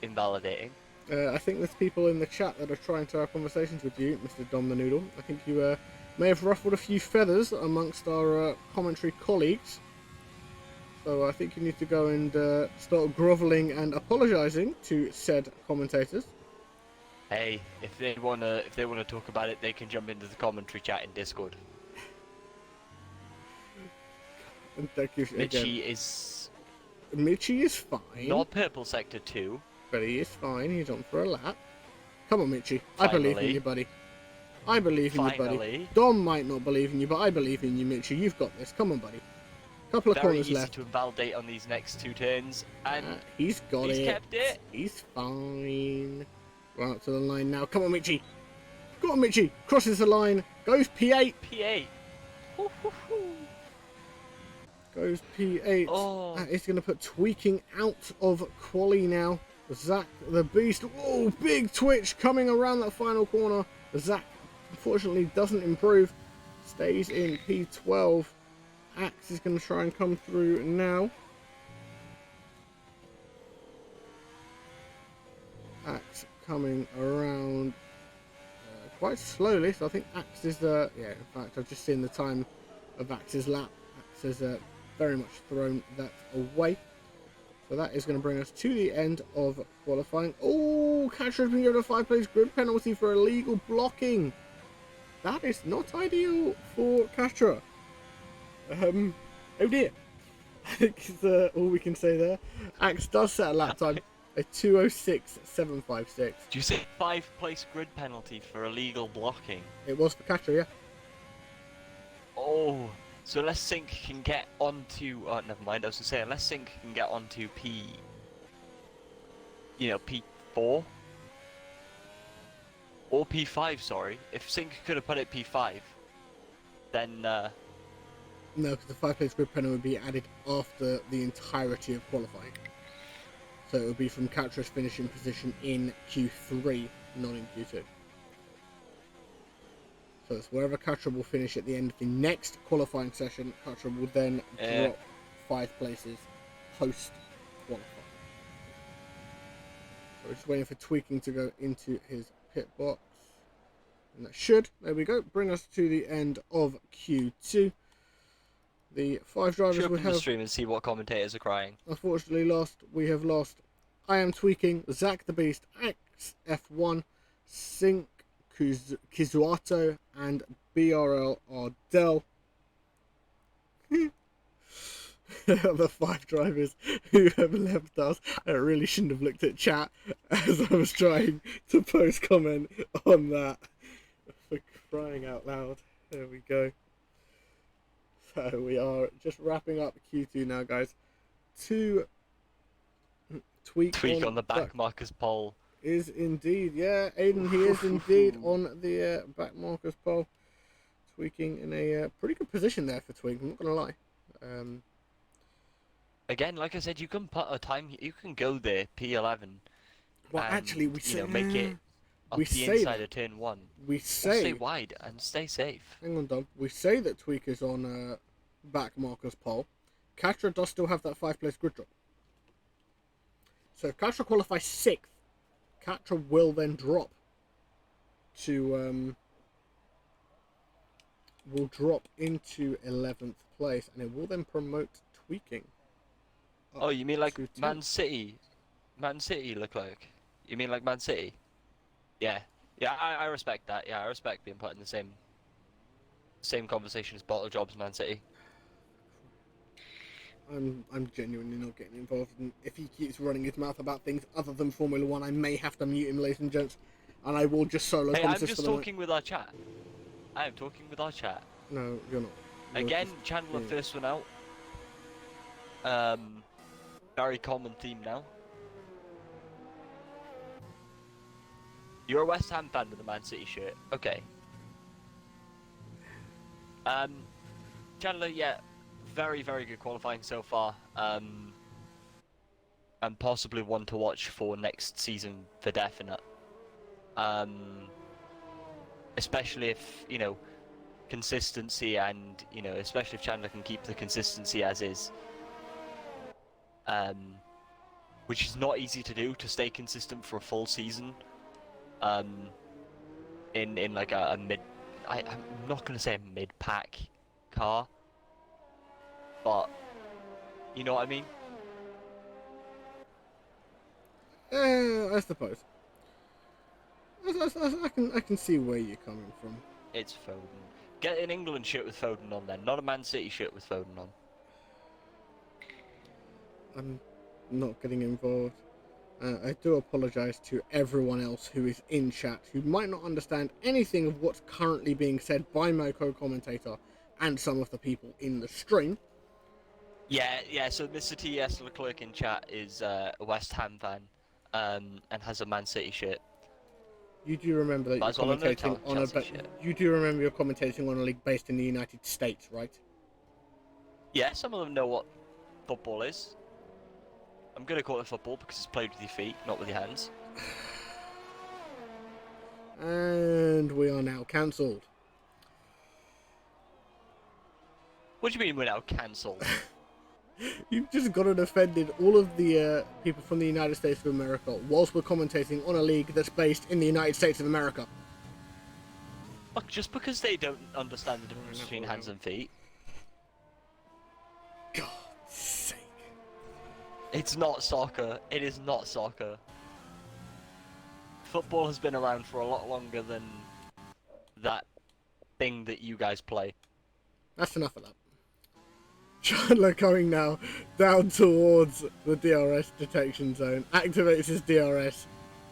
invalidating. I think there's people in the chat that are trying to have conversations with you, Mr. Dom the Noodle. I think you may have ruffled a few feathers amongst our commentary colleagues. So I think you need to go and start grovelling and apologising to said commentators. Hey, if they wanna talk about it, they can jump into the commentary chat in Discord. And thank you Mitchie is fine. Not purple sector 2. But he is fine. He's on for a lap. Come on, Mitchie. I believe in you, buddy. I believe in you, buddy. Dom might not believe in you, but I believe in you, Mitchie. You've got this. Come on, buddy. Couple of corners left. Very easy to invalidate on these next 2 turns, and he's got it. He's kept it. He's fine. Right up to the line now. Come on, Mitchie. Go on, Mitchie. Crosses the line. Goes P8. P8. Goes P8. Oh. That is going to put Tweaking out of quali now. Zach the Beast. Whoa, big twitch coming around that final corner. Zach, unfortunately, doesn't improve. Stays in P12. Axe is going to try and come through now. Axe coming around quite slowly, so I think Axe is yeah, in fact I've just seen the time of Axe's lap. Axe has very much thrown that away. So that is going to bring us to the end of qualifying. Oh, Catra has been given a 5-place grid penalty for illegal blocking. That is not ideal for Catra. Oh dear. I think is all we can say there. Axe does set a lap time, a 2:06.756. Do you say 5-place grid penalty for illegal blocking? It was for Catra, yeah. Oh, so unless Sync can get onto... Oh, never mind, I was going to say, unless Sync can get onto P4? Or P5, sorry. If Sync could have put it P5, then... No, because the 5-place grid penalty would be added after the entirety of qualifying. So it would be from Catra's finishing position in Q3, not in Q2. So it's wherever Catra will finish at the end of the next qualifying session, Catra will then drop 5 places post-qualifying. So we're just waiting for Tweaking to go into his pit box. And that should, there we go, bring us to the end of Q2. The 5 drivers we have... the stream and see what commentators are crying. Unfortunately, we have lost I Am Tweaking, Zach the Beast, Axe F1, Sync, Kizuato and BRL Ardell. The 5 drivers who have left us. I really shouldn't have looked at chat as I was trying to post comment on that. For crying out loud. There we go. So we are just wrapping up Q2 now, guys. To tweak on the back marker's pole. Is indeed, yeah, Aiden, he is indeed on the back marker's pole. Tweaking in a pretty good position there for Tweak, I'm not going to lie. Again, like I said, you can put a time, you can go there, P11. Well, and, actually, make it up the inside of turn 1. We say... Or stay wide and stay safe. Hang on, Dom. We say that Tweak is on back marker's pole. Katra does still have that 5th-place grid drop. So if Katra qualifies 6th, Katra will then drop to... will drop into 11th place, and it will then promote Tweaking. Oh, you mean like Man City? Man City look like? You mean like Man City? Yeah. Yeah, I respect that. Yeah, I respect being put in the same conversation as Bottle Jobs Man City. I'm genuinely not getting involved, and if he keeps running his mouth about things other than Formula 1, I may have to mute him, ladies and gents, and I will just solo Hey, I'm consist just for the talking with our chat. I am talking with our chat. No, you're not. Again, Chandler first one out. Very common theme now. You're a West Ham fan with a Man City shirt. Okay. Chandler, yeah, very, very good qualifying so far. And possibly one to watch for next season for definite. Especially if, consistency and, especially if Chandler can keep the consistency as is. Which is not easy to do, to stay consistent for a full season. In like a mid... I'm not going to say a mid-pack car. But, you know what I mean? I suppose. I can see where you're coming from. It's Foden. Get an England shirt with Foden on then, not a Man City shirt with Foden on. I'm not getting involved. I do apologise to everyone else who is in chat who might not understand anything of what's currently being said by my co-commentator and some of the people in the stream. Yeah, so Mr. T.S. Leclerc in chat is a West Ham fan and has a Man City shirt. You do remember that you're commentating on you do remember you're commentating on a league based in the United States, right? Yeah, some of them know what football is. I'm going to call it football because it's played with your feet, not with your hands. And we are now cancelled. What do you mean we're now cancelled? You've just got and offended all of the people from the United States of America whilst we're commentating on a league that's based in the United States of America. Look, just because they don't understand the difference between hands and feet. God's sake. It's not soccer. It is not soccer. Football has been around for a lot longer than that thing that you guys play. That's enough of that. Chandler coming now down towards the DRS detection zone. Activates his DRS.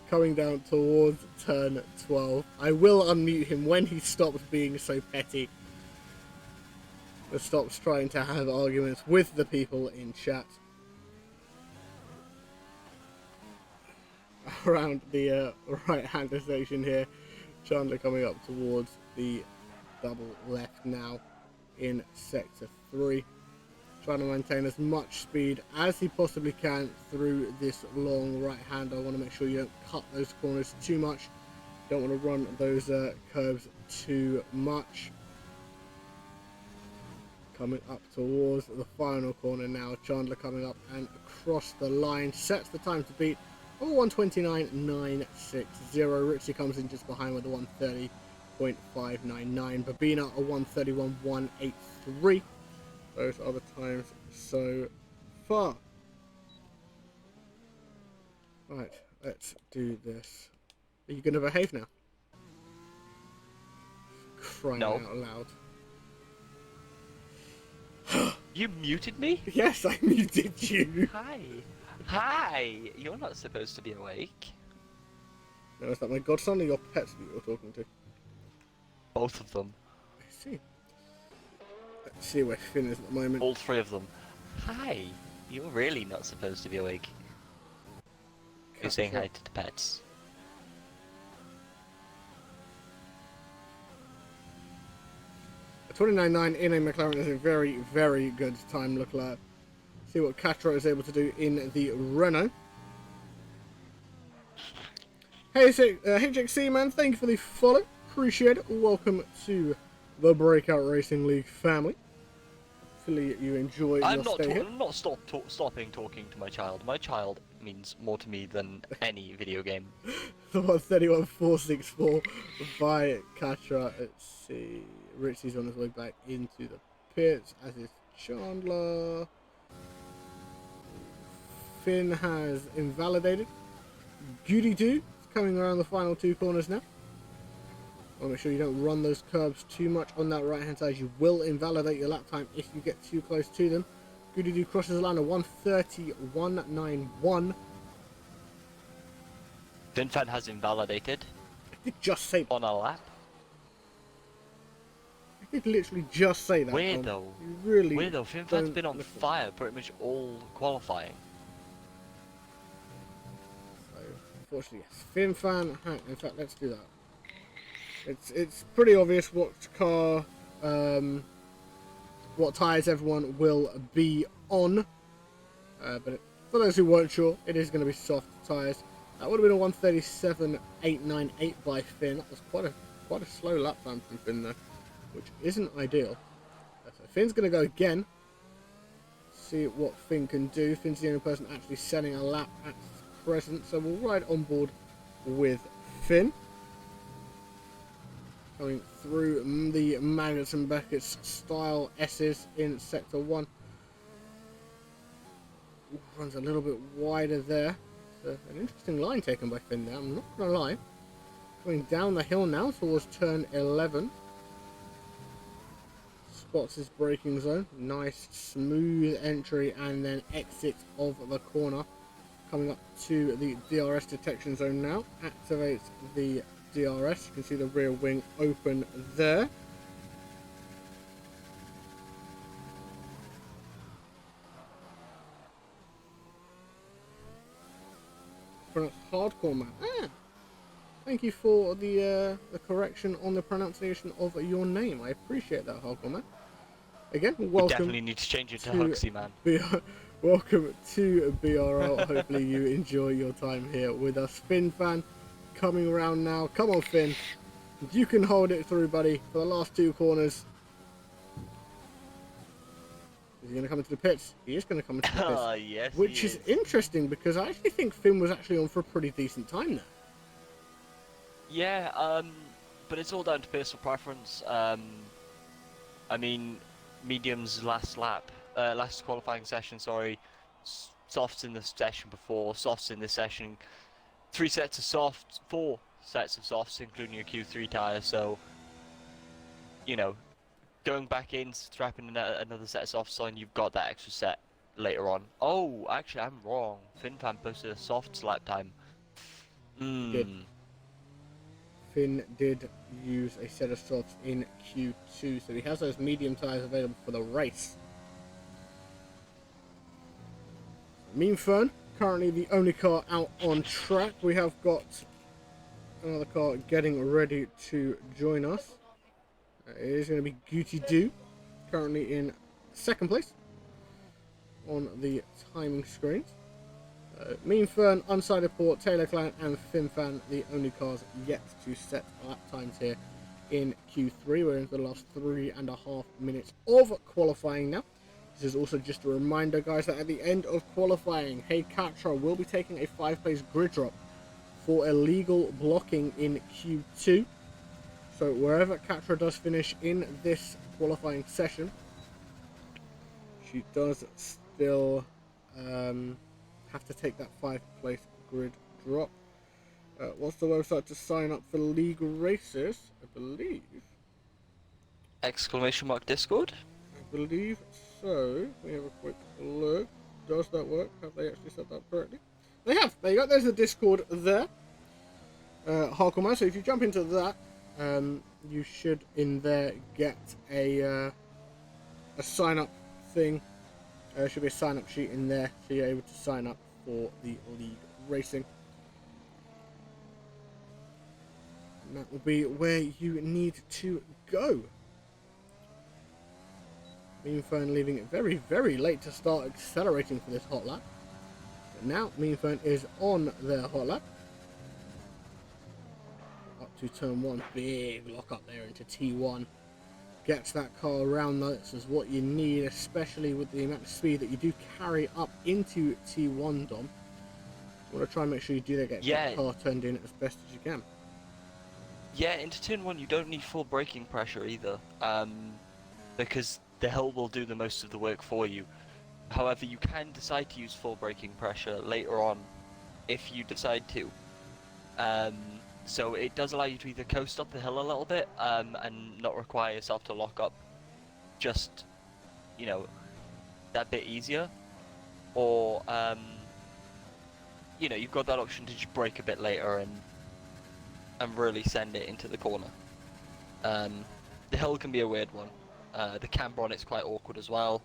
Coming down towards turn 12. I will unmute him when he stops being so petty. And stops trying to have arguments with the people in chat. Around the right-hand section here. Chandler coming up towards the double left now in sector 3. Trying to maintain as much speed as he possibly can through this long right hand. I want to make sure you don't cut those corners too much. Don't want to run those curves too much. Coming up towards the final corner now. Chandler coming up and across the line. Sets the time to beat. 129.960. Ritchie comes in just behind with a 130.599. Babina a 131.183. Those are the times so far. Right, let's do this. Are you going to behave now? crying No. out loud. You muted me? Yes, I muted you. Hi. Hi. You're not supposed to be awake. Now, is that my godson or your pets that you're talking to? Both of them. I see. Let's see where Finn is at the moment. All three of them. Hi. You're really not supposed to be awake. You're saying hi to the pets. A 29.9 in a McLaren is a very, very good time, Leclerc. See what Catra is able to do in the Renault. Hey, HXC man, thank you for the follow. Appreciate it. Welcome to the Breakout Racing League family. Hopefully you enjoy your stay here. I'm not stopping talking to my child. My child means more to me than any video game. The 131.464 by Catra. Let's see. Richie's on his way back into the pits, as is Chandler. Finn has invalidated. Goody Doo is coming around the final two corners now. I'll make sure you don't run those curbs too much on that right hand side. You will invalidate your lap time if you get too close to them. Goody Doo crosses the line at 1:30.191. FinFan has invalidated. I did just say that. On a lap. I did literally just say that. Weird though. You really Weird though. FinFan's been on fire pretty much all qualifying. So, unfortunately, yes. FinFan. In fact, let's do that. It's pretty obvious what car, what tyres everyone will be on. But for those who weren't sure, it is going to be soft tyres. That would have been a 1:37.898 by Finn. That was quite a slow lap time from Finn there, which isn't ideal. So Finn's going to go again. See what Finn can do. Finn's the only person actually setting a lap at present, so we'll ride on board with Finn. Coming through the Magnussen Beckett's style S's in sector 1. Runs a little bit wider there. An interesting line taken by Finn there, I'm not going to lie. Coming down the hill now towards turn 11. Spots his braking zone. Nice smooth entry and then exit of the corner. Coming up to the DRS detection zone now. Activates the DRS. You can see the rear wing open there. Pronounced hardcore man. Thank you for the correction on the pronunciation of your name. I appreciate that, hardcore man. Again, welcome. We definitely need to change it to Huxley man. Welcome to BRL. Hopefully you enjoy your time here with us. Finn fan coming around now. Come on, Finn. You can hold it through, buddy, for the last two corners. Is he going to come into the pits? He is going to come into the pits. Yes, which is interesting because I actually think Finn was actually on for a pretty decent time there. Yeah, but it's all down to personal preference. I mean, medium's last qualifying session, sorry. Softs in the session before, softs in this session. 4 sets of softs, including your Q3 tyre, so, you know, going back in, strapping another set of softs on, you've got that extra set later on. Oh, actually, I'm wrong. FinFan posted a softs lap time. Finn did use a set of softs in Q2, so he has those medium tyres available for the race. Mean Fern, currently the only car out on track. We have got another car getting ready to join us. It is going to be Goody Doo, currently in second place on the timing screens. Mean Fern, Unsided Port, Taylor Clan and FinFan, the only cars yet to set lap times here in Q3. We're into the last 3.5 minutes of qualifying now. This is also just a reminder, guys, that at the end of qualifying, Hey Catra will be taking a 5-place grid drop for illegal blocking in Q2. So wherever Catra does finish in this qualifying session, she does still have to take that 5-place grid drop. What's the website to sign up for league races? I believe Exclamation mark Discord? I believe so. We have a quick look. Does that work? Have they actually set that up correctly? They have. There you go. There's the Discord there. Hardcore Man. So if you jump into that, you should in there get a sign up thing. There should be a sign up sheet in there, so you're able to sign up for the league racing. And that will be where you need to go. Mean Phone leaving it very, very late to start accelerating for this hot lap. But now Mean Phone is on their hot lap. Up to turn 1, big lock up there into T1. Gets that car around, this is what you need, especially with the amount of speed that you do carry up into T1, Dom. You want to try and make sure you do that, get that car turned in as best as you can. Yeah, into turn 1 you don't need full braking pressure either, because the hill will do the most of the work for you. However, you can decide to use full braking pressure later on, if you decide to. So it does allow you to either coast up the hill a little bit, and not require yourself to lock up just, you know, that bit easier. Or, you know, you've got that option to just brake a bit later and really send it into the corner. The hill can be a weird one. The camber on it's quite awkward as well.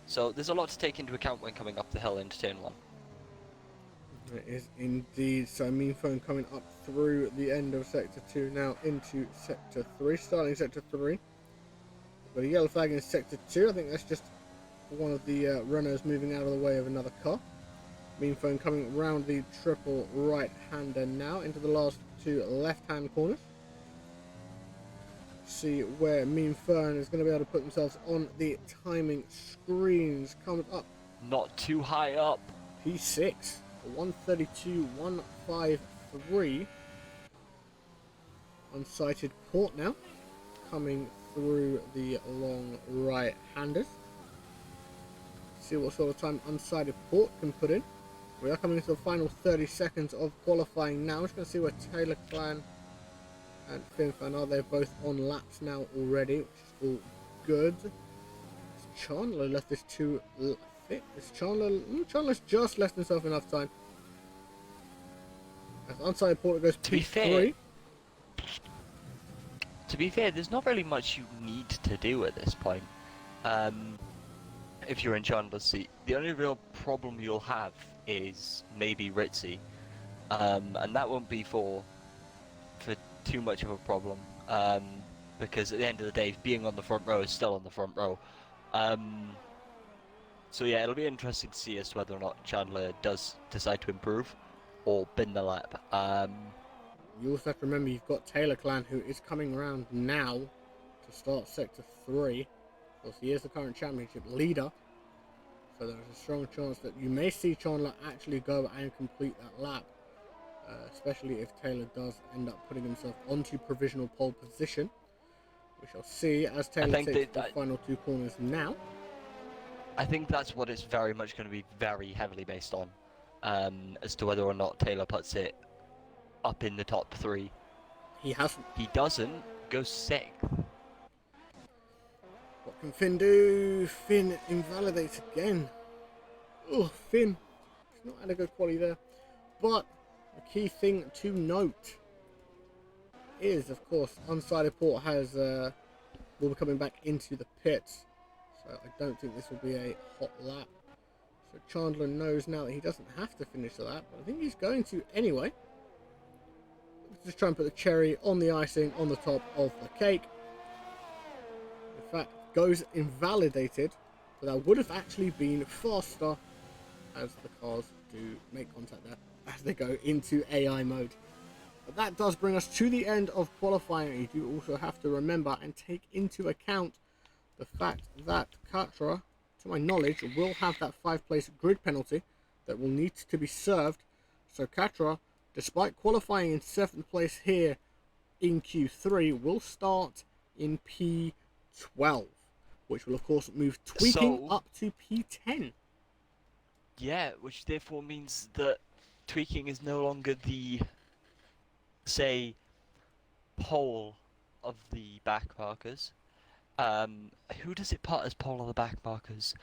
So there's a lot to take into account when coming up the hill into turn 1. It is indeed. So Mean Phone coming up through the end of Sector 2 now into Sector 3. Starting Sector 3. Got a yellow flag in Sector 2. I think that's just one of the runners moving out of the way of another car. Mean Phone coming around the triple right-hander now into the last 2 left-hand corners. See where Mean Phone is going to be able to put themselves on the timing screens. Coming up. Not too high up. P6. 132.153. Unsighted Port now. Coming through the long right-handers. See what sort of time Unsighted Port can put in. We are coming into the final 30 seconds of qualifying now. I'm just going to see where Taylor Clan and Finn Fan are. They're both on laps now already, which is all good. Chandler left this too thick. Chandler's just left himself enough time. As Unsighted Port goes P3. To be fair, there's not really much you need to do at this point. If you're in Chandler's seat, the only real problem you'll have is maybe Ritzy, and that won't be for too much of a problem, because at the end of the day, being on the front row is still on the front row. So yeah, it'll be interesting to see as to whether or not Chandler does decide to improve or bin the lap. You also have to remember you've got Taylor Clan, who is coming around now to start Sector 3. Of course, he is the current championship leader, so there's a strong chance that you may see Chandler actually go and complete that lap, especially if Taylor does end up putting himself onto provisional pole position. We shall see as Taylor takes the final 2 corners now. I think that's what it's very much going to be very heavily based on, as to whether or not Taylor puts it up in the top 3. He hasn't. He doesn't. Goes 6th. What can Finn do? Finn invalidates again. Oh, Finn. He's not had a good quality there. But the key thing to note is, of course, Unsighted Port will be coming back into the pits. So I don't think this will be a hot lap. So Chandler knows now that he doesn't have to finish the lap, but I think he's going to anyway. Just try and put the cherry on the icing on the top of the cake. In fact, goes invalidated, but that would have actually been faster, as the cars do make contact there as they go into AI mode. But that does bring us to the end of qualifying. You do also have to remember and take into account the fact that COTA, to my knowledge, will have that 5-place grid penalty that will need to be served. So COTA, despite qualifying in 7th place here in Q3, will start in P12, which will of course move tweaking up to P10. Yeah, which therefore means that tweaking is no longer the, say, pole of the backmarkers. Who does it put as pole on the back markers?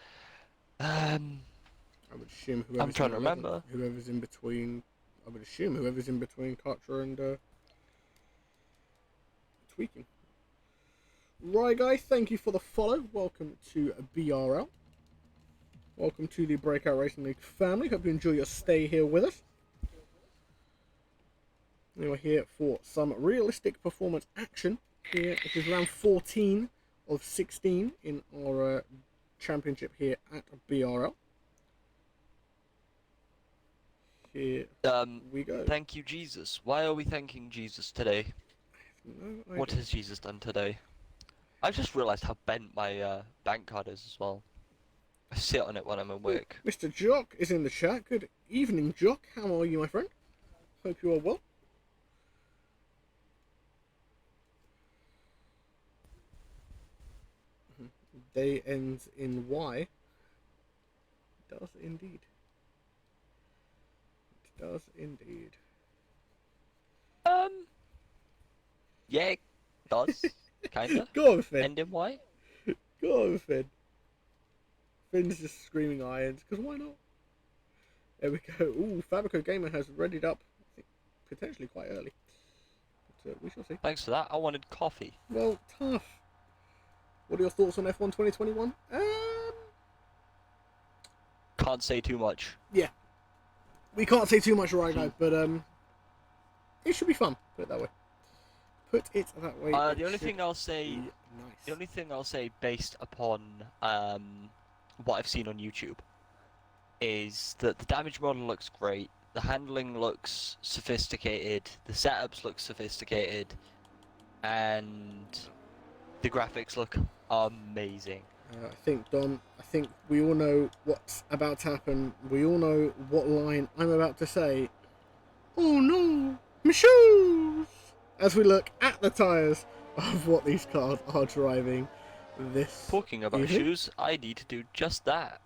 I would assume I'm whoever's in trying to 11th, remember. whoever's in between. I would assume whoever's in between Katra and Tweaking. Right, guys, thank you for the follow. Welcome to BRL. Welcome to the Breakout Racing League family. Hope you enjoy your stay here with us. We're here for some realistic performance action. Here, it is round 14 of 16 in our championship here at BRL. Here we go. Thank you, Jesus. Why are we thanking Jesus today? No idea. What has Jesus done today? I just realised how bent my bank card is as well. I sit on it when I'm at work. Mr. Jock is in the chat. Good evening, Jock. How are you, my friend? Hope you are well. Day ends in Y. It does indeed. It does indeed. Yeah, it does. Kinda. Go on, Finn. End in Y? Go on, Finn. Finn's just screaming irons, because why not? There we go. Ooh, Fabrico Gamer has readied up, I think, potentially quite early. But we shall see. Thanks for that. I wanted coffee. Well, tough. What are your thoughts on F1 2021? Can't say too much. Yeah. We can't say too much right now, but it should be fun, put it that way. Put it that way. The only thing I'll say, nice. the only thing I'll say based upon what I've seen on YouTube is that the damage model looks great, the handling looks sophisticated, the setups look sophisticated, and the graphics look amazing. I think, Dom, I think we all know what's about to happen. We all know what line I'm about to say. Oh no, my shoes! As we look at the tyres of what these cars are driving this Talking about evening. shoes, I need to do just that.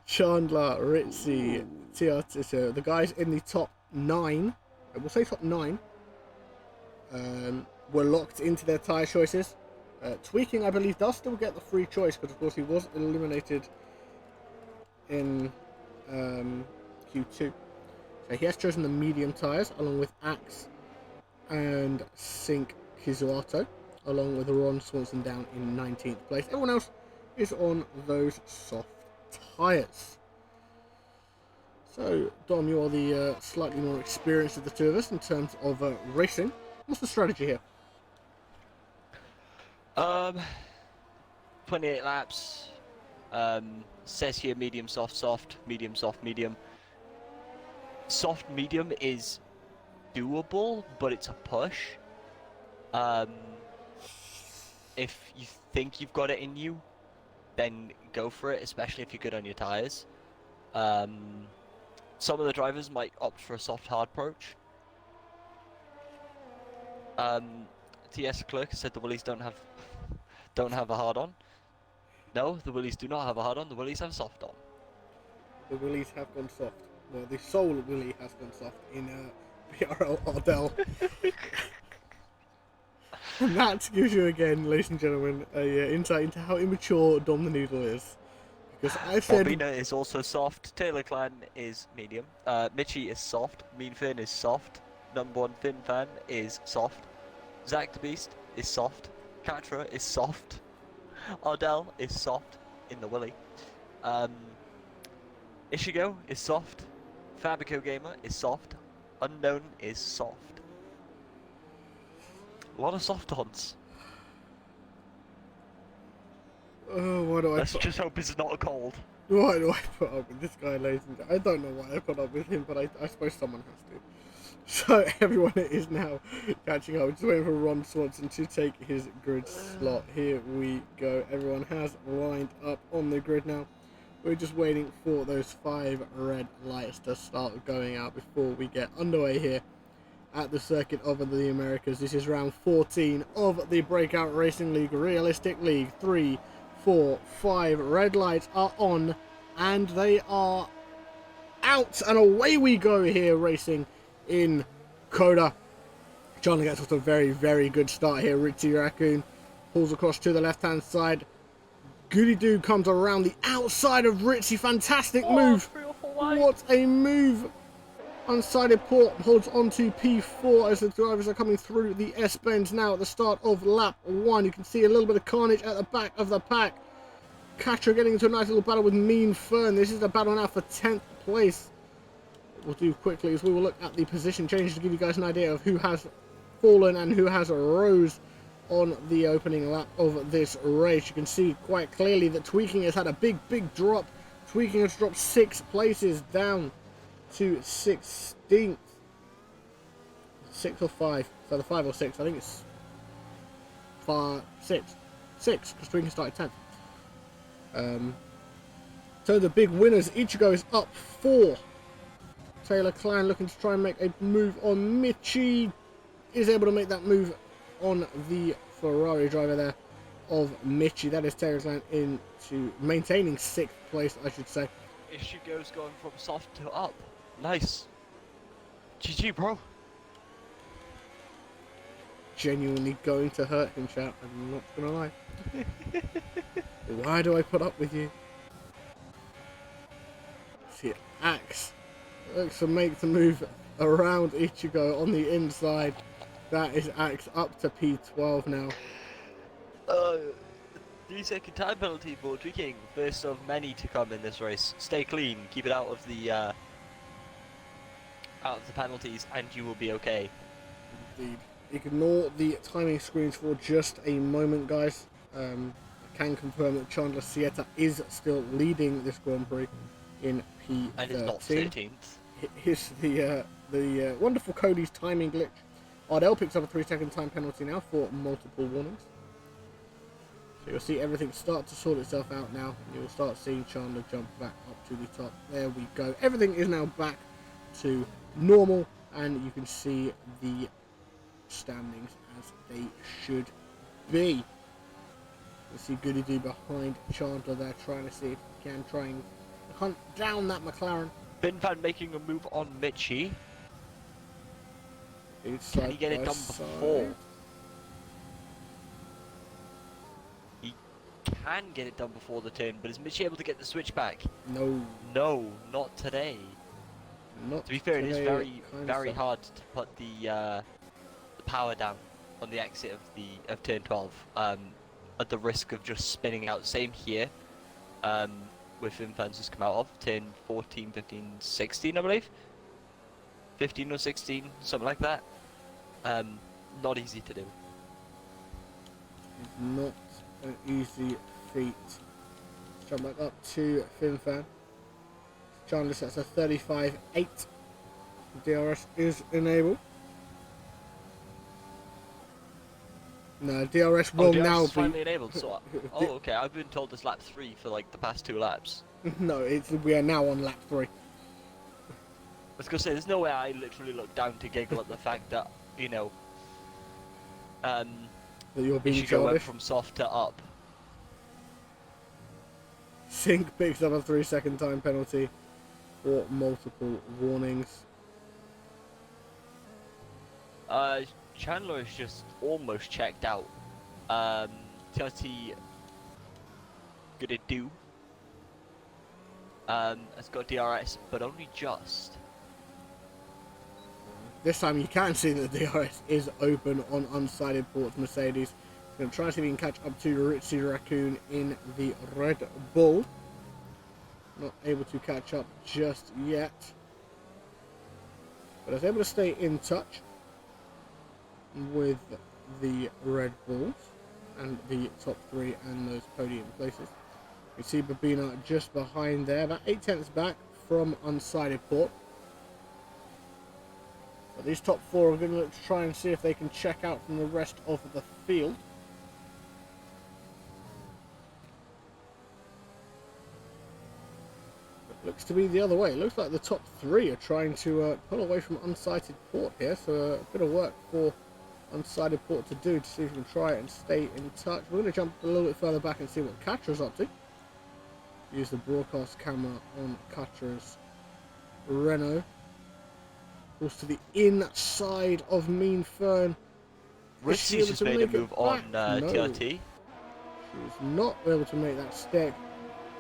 Chandler, Ritzy, Tiartito, the guys in the top 9, we'll say top 9, were locked into their tyre choices. Tweaking, I believe, does still get the free choice, because of course he was eliminated in Q2. So he has chosen the medium tyres, along with Axe and Sink Kizuato, along with Ron Swanson down in 19th place. Everyone else is on those soft tyres. So, Dom, you are the slightly more experienced of the two of us in terms of racing. What's the strategy here? 28 laps. Says here medium, soft, soft, medium, soft, medium. Soft medium is doable, but it's a push. If you think you've got it in you, then go for it, especially if you're good on your tyres. Some of the drivers might opt for a soft hard approach. TS Clerk said the Willies don't have a hard on. No, the Willies do not have a hard on, the Willies have a soft on. The Willies have gone soft. Well, the Soul Willie has gone soft in BRL Ardell. And that gives you again, ladies and gentlemen, a insight into how immature Dom the Noodle is. Because I said... Bobina is also soft, Taylor Clan is medium, Mitchie is soft, Mean Finn is soft, number 1 Finn fan is soft, Zach the Beast is soft, Katra is soft, Ardell is soft in the Willy, Ishigo is soft, Fabico Gamer is soft, Unknown is soft. A lot of soft ons. Why do I Let's just hope it's not a cold. Why do I put up with this guy, ladies and gentlemen? I don't know why I put up with him, but I suppose someone has to. So everyone is now catching up. Just waiting for Ron Swanson to take his grid slot. Here we go. Everyone has lined up on the grid now. We're just waiting for those 5 red lights to start going out before we get underway here at the Circuit of the Americas. This is round 14 of the Breakout Racing League Realistic League. 3, 4, 5 red lights are on and they are out, and away we go here racing in COTA. John gets off to a very, very good start here. Ritzy Raccoon Pulls across to the left-hand side. Goody Doo comes around the outside of Ritzy. Fantastic move. 3 or 4 wide. What a move. Unsided Port holds on to P4 as the drivers are coming through the S-bends now at the start of lap 1. You can see a little bit of carnage at the back of the pack. Catra getting into a nice little battle with Mean Fern. This is the battle now for 10th place. What we'll do quickly is we will look at the position changes to give you guys an idea of who has fallen and who has rose on the opening lap of this race. You can see quite clearly that Tweaking has had a big drop. Tweaking has dropped 6 places down to 16th. 6 or 5? So the 5 or 6, I think it's 6 because Tweaking started 10th. So the big winners, Ichigo is up 4. Taylor Klein looking to try and make a move on Michi. Is able to make that move on the Ferrari driver there of Michi. That is Taylor Klein into maintaining 6th place, I should say. Ichigo's going from soft to up. Nice. GG, bro. Genuinely going to hurt him, chat. I'm not gonna lie. Why do I put up with you? See, Axe looks to make the move around Ichigo on the inside. That is Axe up to P12 now. 3-second time penalty for Tweaking. First of many to come in this race. Stay clean. Keep it out of the penalties, and you will be okay. Indeed. Ignore the timing screens for just a moment, guys. I can confirm that Chandler Sieta is still leading this Grand Prix in P13. And it's not 13th. Here's the wonderful Cody's timing glitch. Ardell picks up a 3-second time penalty now for multiple warnings. So you'll see everything start to sort itself out now. You'll start seeing Chandler jump back up to the top. There we go. Everything is now back to normal, and you can see the standings as they should be. You see Goody Doo behind Chandler there, trying to see if he can try and hunt down that McLaren. Binfan making a move on Michi. Can he get it done before? He can get it done before the turn, but is Michi able to get the switch back? No. No, not today. Not to be fair, today, it is very hard to put the power down on the exit of turn 12 at the risk of just spinning out. Same here with Infans just come out of turn 14, 15, 16, I believe. 15 or 16, something like that. Not easy to do. It's not an easy feat. Jump back up to FinFan. Chandler sets a 35.8. DRS is enabled. No, DRS will DRS now is be finally enabled. So, oh, okay. I've been told it's lap 3 for like the past 2 laps. No, we are now on lap 3. I was gonna say, there's no way I literally look down to giggle at the fact that, you know, That you're being Ichigo went childish. from soft to up. Sink picks up a 3-second time penalty for multiple warnings. Chandler is just almost checked out. 30 gonna do. Has got DRS, but only just. This time you can see that the DRS is open on unsided ports Mercedes. Going to try and see if he can catch up to Ritzy Raccoon in the Red Bull. Not able to catch up just yet. But is able to stay in touch with the Red Bulls and the top 3 and those podium places. You see Babina just behind there, about 8 tenths back from unsided port. But these top 4 are going to look to try and see if they can check out from the rest of the field. It looks to be the other way. It looks like the top 3 are trying to pull away from unsighted port here. So a bit of work for unsighted port to do to see if we can try it and stay in touch. We're going to jump a little bit further back and see what Catra's up to. Use the broadcast camera on Catra's Renault. Pulls to the inside of Mean Fern. Is she Ritzy's able just to made a make it move on back? No. TRT. She's not able to make that stick.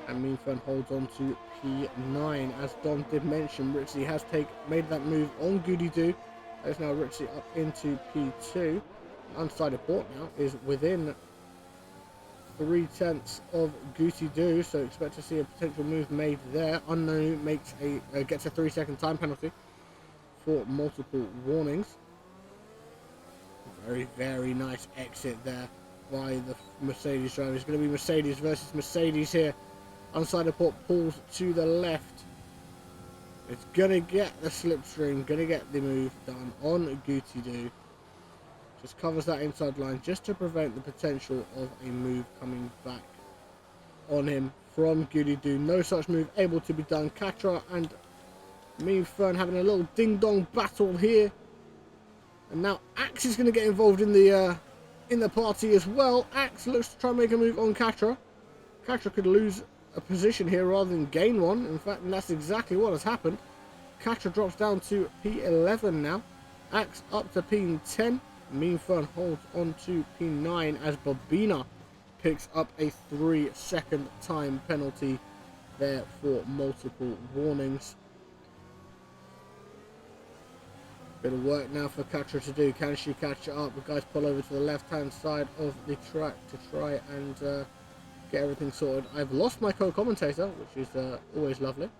And Mean Fern holds on to P9. As Dom did mention, Ritzy has made that move on Goody Doo. There's now Ritzy up into P2. Unsided port now is within 3/10 of Goody Doo, so expect to see a potential move made there. Unknown makes gets a 3-second time penalty for multiple warnings. Very, very nice exit there by the Mercedes driver. It's going to be Mercedes versus Mercedes here. Unsided port pulls to the left. It's going to get the slipstream, going to get the move done on Goody Doo. Just covers that inside line just to prevent the potential of a move coming back on him from Goody Doo. No such move able to be done. Katra and Mean Fern having a little ding-dong battle here. And now Axe is going to get involved in the party as well. Axe looks to try and make a move on Katra. Katra could lose a position here rather than gain one. In fact, and that's exactly what has happened. Katra drops down to P11 now. Axe up to P10. Mean Fern holds on to P9 as Bobina picks up a 3-second time penalty there for multiple warnings. Bit of work now for Katra to do. Can she catch it up? The guys pull over to the left-hand side of the track to try and get everything sorted. I've lost my co-commentator, which is always lovely.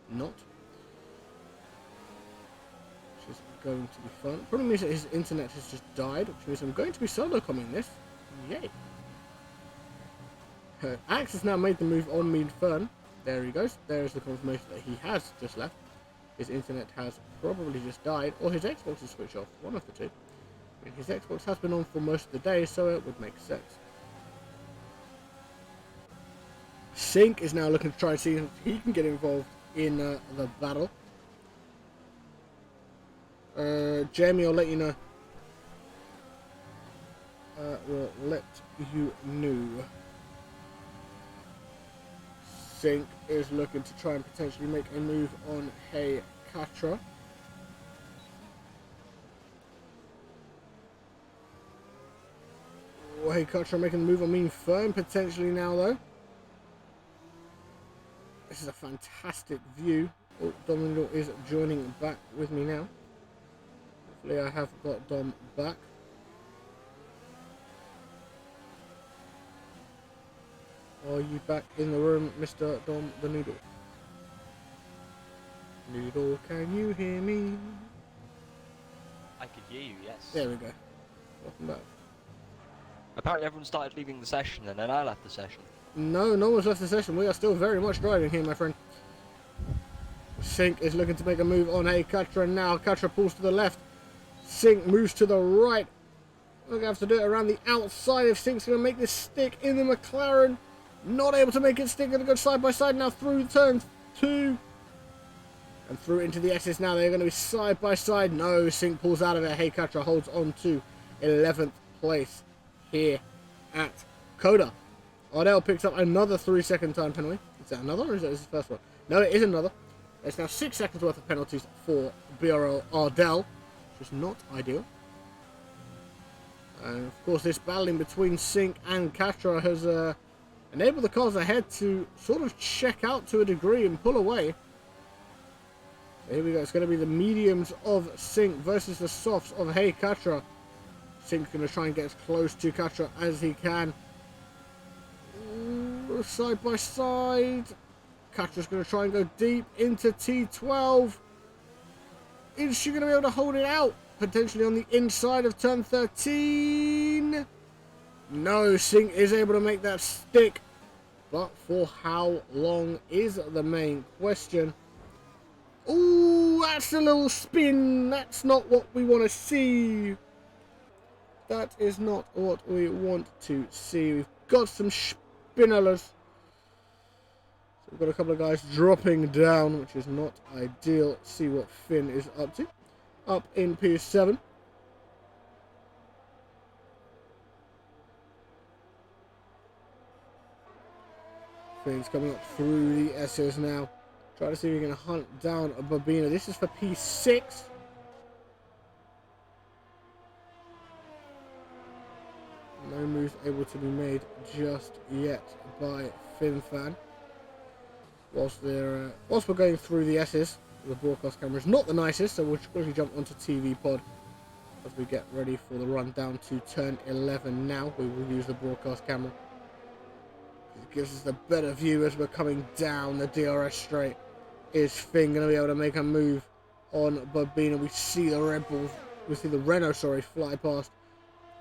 Not. Which is going to be fun. Probably means that his internet has just died, which means I'm going to be solo commenting this. Yay. Axe has now made the move on Mean Fern. There he goes. There is the confirmation that he has just left. His internet has probably just died, or his Xbox is switched off. One of the two. I mean, his Xbox has been on for most of the day, so it would make sense. Sync is now looking to try and see if he can get involved in the battle. Jamie, I'll let you know. We'll let you know. Sync is looking to try and potentially make a move on Hey Katra. Oh, Hey Katra making the move on Mean Fern potentially now though. This is a fantastic view. Oh, Domino is joining back with me now. Hopefully I have got Dom back. Are you back in the room, Mr. Dom the Noodle? Noodle, can you hear me? I could hear you, yes. There we go. Welcome back. Apparently everyone started leaving the session and then I left the session. No, no one's left the session. We are still very much driving here, my friend. Sync is looking to make a move on Hey Katra now. Katra pulls to the left. Sync moves to the right. We're going to have to do it around the outside if Sync's going to make this stick in the McLaren. Not able to make it stick. Going to go side by side now through turn 2. And through into the S's now. They're going to be side by side. No, Sync pulls out of it. Hey Katra holds on to 11th place here at COTA. Ardell picks up another 3-second time penalty. Is that another or is that his first one? No, it is another. There's now 6 seconds worth of penalties for BRL Ardell, which is not ideal. And of course this battling between Sync and Katra has enabled the cars ahead to sort of check out to a degree and pull away. So here we go. It's going to be the mediums of Sync versus the softs of Hey Katra. Sync's going to try and get as close to Katra as he can. Ooh, side by side. Katra's going to try and go deep into T12. Is she going to be able to hold it out? Potentially on the inside of turn 13. No, Sync is able to make that stick. But for how long is the main question. Ooh, that's a little spin. That's not what we want to see. That is not what we want to see. We've got some spinnerlers. So we've got a couple of guys dropping down, which is not ideal. See what Finn is up to. Up in P7. Finn's coming up through the S's now. Try to see if we can hunt down a Bobina. This is for P6. No moves able to be made just yet by Fan. Whilst we're going through the S's, the broadcast camera is not the nicest, so we'll quickly jump onto TV pod as we get ready for the run down to turn 11 now. We will use the broadcast camera. It gives us a better view as we're coming down the DRS straight. Is Finn going to be able to make a move on Bobina? We see the Renault, fly past,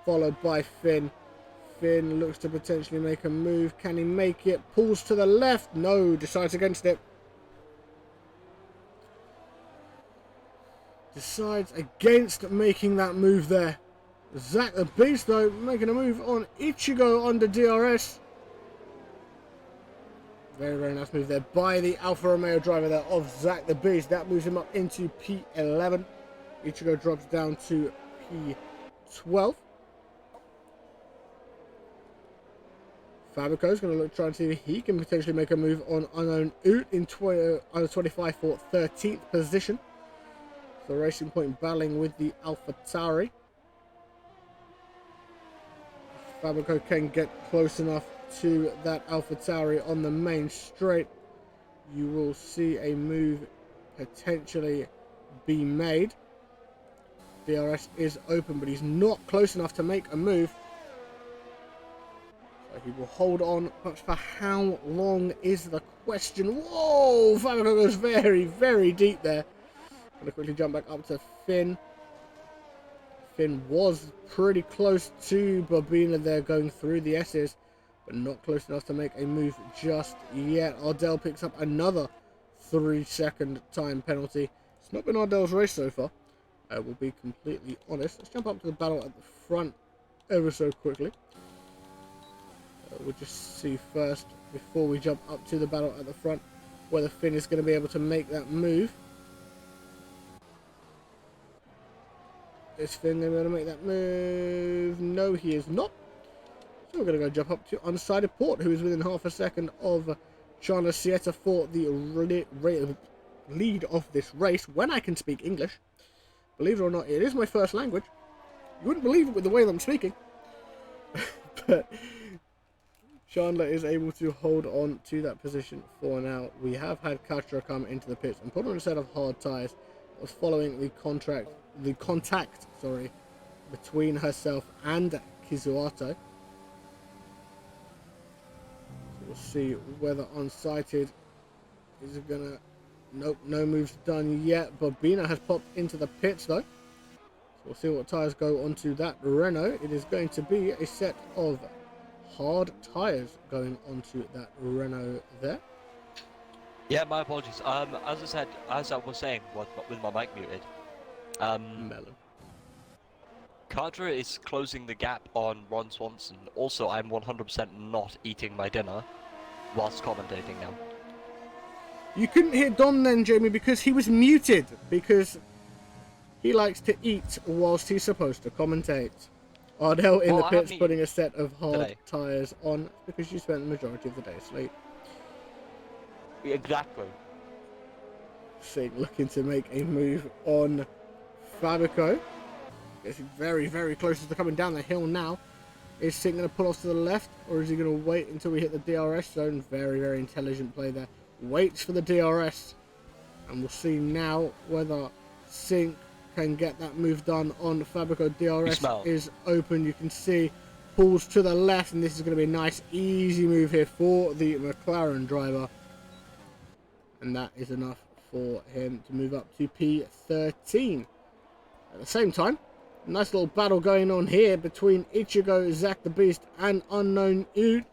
followed by Finn. Finn looks to potentially make a move. Can he make it? Pulls to the left. No, decides against it. Decides against making that move there. Zach the Beast, though, making a move on Ichigo under DRS. Very, very nice move there by the Alfa Romeo driver there of Zach the Beast. That moves him up into P11. Ichigo drops down to P12. Fabrico's going to try and see if he can potentially make a move on Unknown Oot in under 25 for 13th position. So Racing Point battling with the AlphaTauri. Fabrico can get close enough to that AlphaTauri on the main straight. You will see a move potentially be made. DRS is open, but he's not close enough to make a move. So he will hold on, but for how long is the question? Whoa! Fabrico goes very, very deep there. Going to quickly jump back up to Finn. Finn was pretty close to Bobina there going through the S's, but not close enough to make a move just yet. Ardell picks up another 3-second time penalty. It's not been Ardell's race so far. I will be completely honest. Let's jump up to the battle at the front ever so quickly. We'll just see first, before we jump up to the battle at the front, whether Finn is going to be able to make that move. Is Finn going to be able to make that move? No, he is not. So we're going to go jump up to Unsighted Port, who is within half a second of Chandler Sieta for the lead of this race, when I can speak English. Believe it or not, it is my first language. You wouldn't believe it with the way that I'm speaking. But Chandler is able to hold on to that position for now. We have had Katra come into the pits and put on a set of hard tyres. It was following the contact between herself and Kizuato. So we'll see whether Unsighted is gonna. Nope, no moves done yet. Bobina has popped into the pits though. So we'll see what tyres go onto that Renault. It is going to be a set of hard tyres going onto that Renault there. Yeah, my apologies. As I was saying, with my mic muted, Melon. Carter is closing the gap on Ron Swanson. Also, I'm 100% not eating my dinner whilst commentating now. You couldn't hear Dom then, Jamie, because he was muted, because he likes to eat whilst he's supposed to commentate. Ardell in the pits putting a set of hard tyres on, because you spent the majority of the day asleep. Exactly. Singh looking to make a move on Fabrico. Getting very, very close to coming down the hill now. Is Singh going to pull off to the left, or is he going to wait until we hit the DRS zone? Very, very intelligent play there. Waits for the DRS, and we'll see now whether Singh can get that move done on Fabrico. DRS is open, you can see, pulls to the left, and this is going to be a nice easy move here for the McLaren driver, and that is enough for him to move up to P13. At the same time, nice little battle going on here between Ichigo, Zach the Beast and Unknown Oot.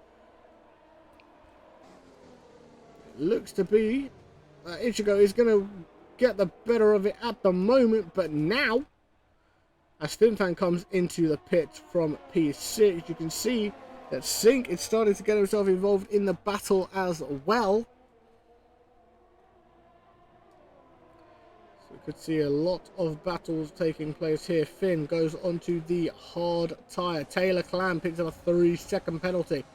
Looks to be Ichigo is going to get the better of it at the moment, but now as Finfan comes into the pit from P6, you can see that Singh is starting to get himself involved in the battle as well. So we could see a lot of battles taking place here. Finn goes onto the hard tyre. Taylor Clam picks up a 3-second penalty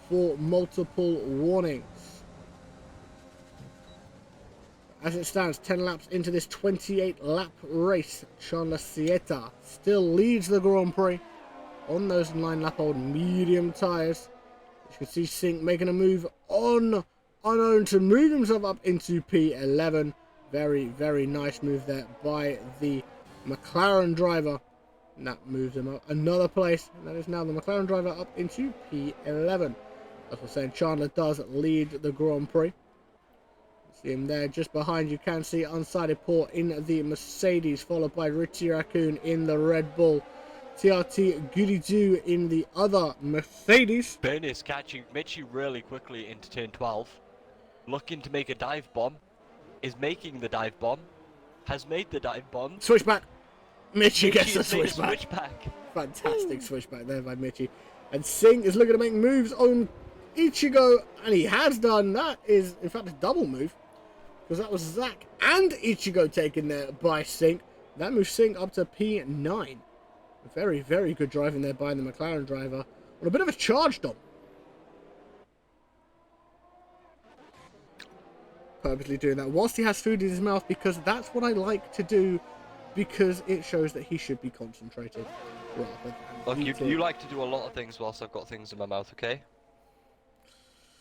for multiple warnings. As it stands, 10 laps into this 28-lap race, Chandler Sieta still leads the Grand Prix on those 9-lap-old medium tyres. As you can see, Sink making a move on unknown to move himself up into P11. Very, very nice move there by the McLaren driver. And that moves him up another place. And that is now the McLaren driver up into P11. As I was saying, Chandler does lead the Grand Prix. See him there just behind. You can see unsided Port in the Mercedes, followed by Richie Raccoon in the Red Bull. TRT Goody-Doo in the other Mercedes. Ben is catching Mitchie really quickly into turn 12. Looking to make a dive bomb. Is making the dive bomb. Has made the dive bomb. Switchback. Mitchie gets the switchback. Fantastic switchback there by Mitchie. And Singh is looking to make moves on Ichigo. And he has done. That is, in fact, a double move. Because that was Zach and Ichigo taken there by Singh. That moves Singh up to P9. Very, very good driving there by the McLaren driver. On a bit of a charge, Dom. Purposely doing that whilst he has food in his mouth, because that's what I like to do, because it shows that he should be concentrated. Look, you like to do a lot of things whilst I've got things in my mouth, okay?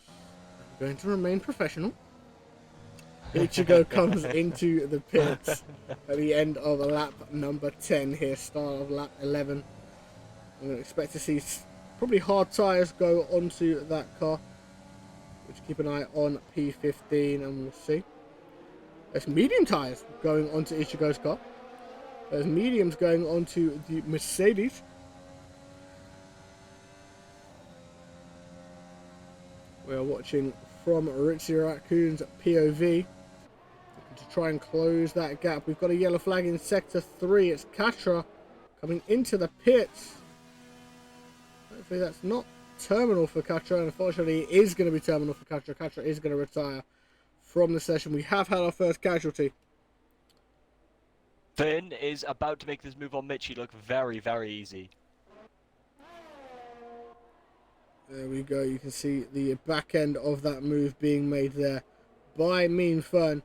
I'm going to remain professional. Ichigo comes into the pits at the end of lap number 10 here, start of lap 11. I'm going to expect to see probably hard tyres go onto that car. We'll just keep an eye on P15 and we'll see. There's medium tyres going onto Ichigo's car. There's mediums going onto the Mercedes. We are watching from Richie Raccoon's POV. To try and close that gap. We've got a yellow flag in sector 3. It's Katra coming into the pits. Hopefully that's not terminal for Katra. And unfortunately it is going to be terminal for Katra. Katra is going to retire from the session. We have had our first casualty. Finn is about to make this move on Mitchie look very, very easy. There we go. You can see the back end of that move being made there by Mean Fern.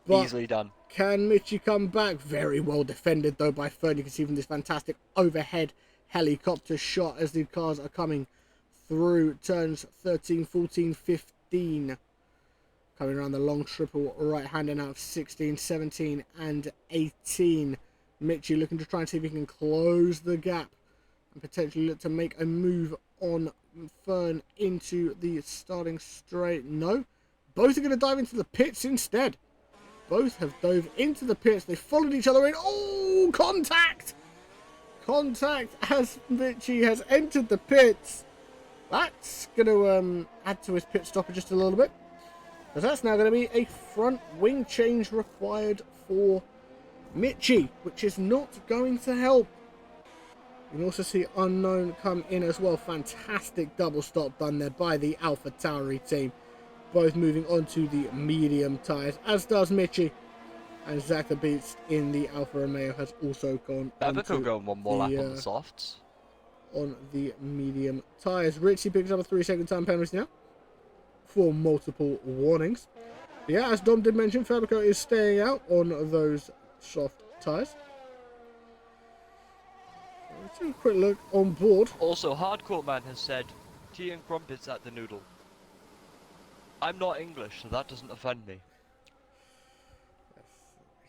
But easily done. Can Mitchie come back? Very well defended though by Fern. You can see from this fantastic overhead helicopter shot as the cars are coming through turns 13, 14, 15. Coming around the long triple right hand and out of 16, 17 and 18. Mitchie looking to try and see if he can close the gap and potentially look to make a move on Fern into the starting straight. No, both are going to dive into the pits instead. Both have dove into the pits. They followed each other in. Oh, contact! Contact as Mitchie has entered the pits. That's going to add to his pit stopper just a little bit. Because that's now going to be a front wing change required for Mitchie, which is not going to help. You can also see Unknown come in as well. Fantastic double stop done there by the Alpha Tauri team. Both moving on to the medium tyres, as does Mitchie. And Zach the Beast in the Alfa Romeo has also gone Bevico going one more lap on the softs. On the medium tyres. Richie picks up a 3-second time penalty now for multiple warnings. Yeah, as Dom did mention, Fabrico is staying out on those soft tyres. Let's have a quick look on board. Also, Hardcore Man has said, tea and crumpets at the noodle. I'm not English, so that doesn't offend me.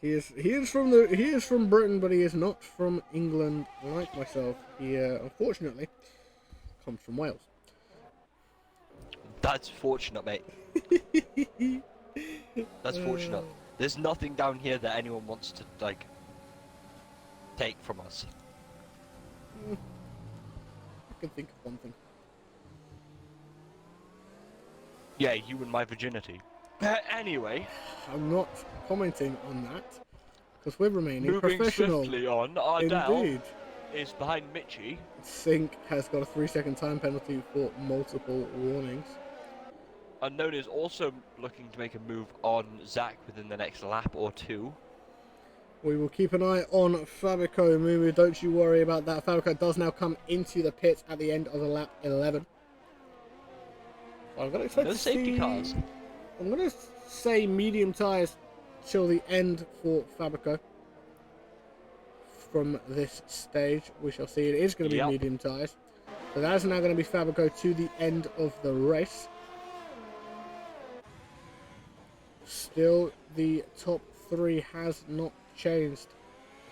He is from Britain, but he is not from England like myself. He unfortunately comes from Wales. That's fortunate, mate. That's fortunate. There's nothing down here that anyone wants to like take from us. I can think of one thing. Yeah, you and my virginity. Anyway, I'm not commenting on that because we're remaining moving professional. swiftly on, Ardell Indeed. is behind Mitchie. Sink has got a 3-second time penalty for multiple warnings. Unknown is also looking to make a move on Zach within the next lap or two. We will keep an eye on Fabico Mumu. Don't you worry about that. Fabico does now come into the pits at the end of the lap 11. I'm going to expect no to safety see... cars. I'm going to say medium tyres till the end for Fabico. from this stage. We shall see. It is going to be medium tyres. So that is now going to be Fabrico to the end of the race. Still, the top 3 has not changed.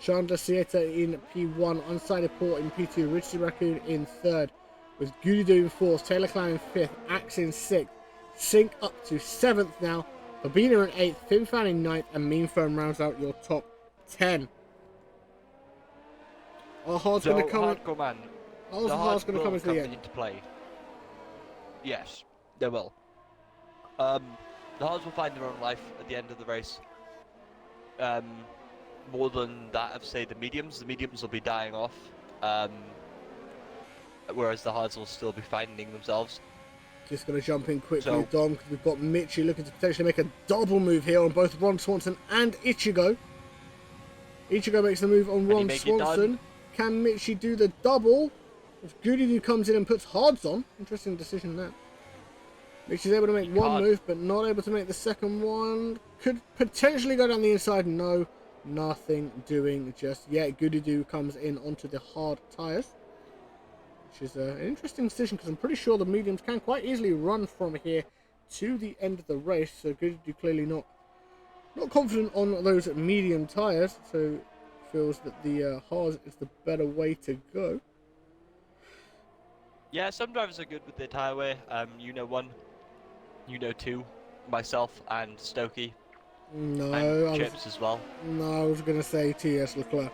Chandler Sieta in P1, Unsighted Port in P2, Richie Raccoon in 3rd, with Goody in 4th, Taylor Clan in 5th, Axe in 6th, Sync up to 7th now, Babina in 8th, Finfan in 9th, and Mean Phone rounds out your top 10. Our hard's going to come hardcore man. The hard's going to come into the end. Into play. Yes, they will. The hards will find their own life at the end of the race. More than that of, say, the mediums. The mediums will be dying off. Whereas the hards will still be finding themselves. Just going to jump in quickly, Dom, because we've got Michi looking to potentially make a double move here on both Ron Swanson and Ichigo. Ichigo makes the move on Ron Swanson. Can Michi do the double? If Goody comes in and puts hards on, interesting decision there. Michi's able to make one move, but not able to make the second one. Could potentially go down the inside. No, nothing doing just yet. Goody comes in onto the hard tyres, which is an interesting decision because I'm pretty sure the mediums can quite easily run from here to the end of the race. So Goody clearly not confident on those medium tyres, so feels that the hard is the better way to go. Yeah, some drivers are good with their tyre wear. You know one, you know two, myself and Stokey. No, and Chips as well. No, I was going to say T.S. Leclerc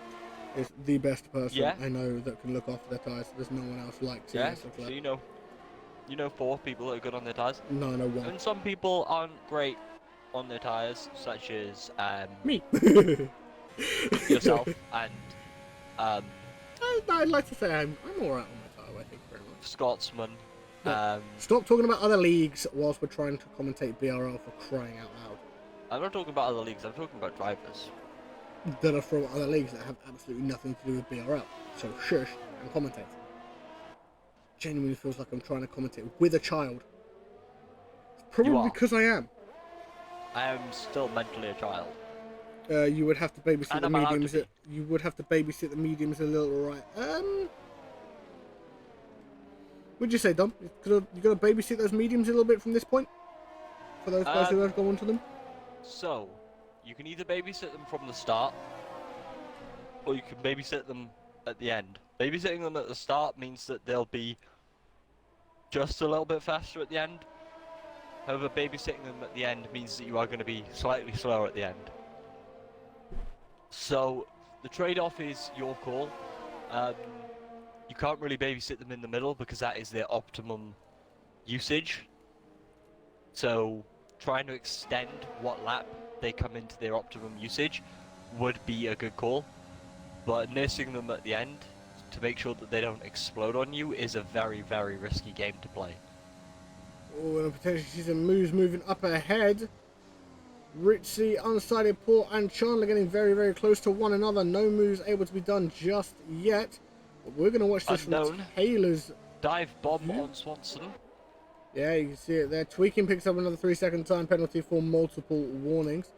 is the best person I know that can look after their tyres. There's no one else like T.S. Leclerc. So you know 4 people that are good on their tyres. No, I know 1. And some people aren't great on their tyres, such as me, yourself, and I'd like to say I'm alright on my tyre. I think very much. Scotsman. Stop talking about other leagues whilst we're trying to commentate BRL, for crying out loud. I'm not talking about other leagues, I'm talking about drivers. That are from other leagues that have absolutely nothing to do with BRL. So shush and commentate. Genuinely feels like I'm trying to commentate with a child. It's probably because I am. I am still mentally a child. You would have to babysit the mediums. You would have to babysit the mediums a little, right? What'd you say, Dom? You gotta babysit those mediums a little bit from this point? For those guys who have gone onto them? So, you can either babysit them from the start, or you can babysit them at the end. Babysitting them at the start means that they'll be just a little bit faster at the end. However, babysitting them at the end means that you are going to be slightly slower at the end. So, the trade-off is your call. You can't really babysit them in the middle because that is their optimum usage. So, trying to extend what lap they come into their optimum usage would be a good call. But nursing them at the end to make sure that they don't explode on you is a very, very risky game to play. Oh, and potentially see some moves moving up ahead. Ritzy, Unsighted Port, and Chandler getting very, very close to one another. No moves able to be done just yet. But we're going to watch this from Taylor's dive bomb on Swanson. Yeah, you can see it there. Tweaking picks up another 3-second time penalty for multiple warnings.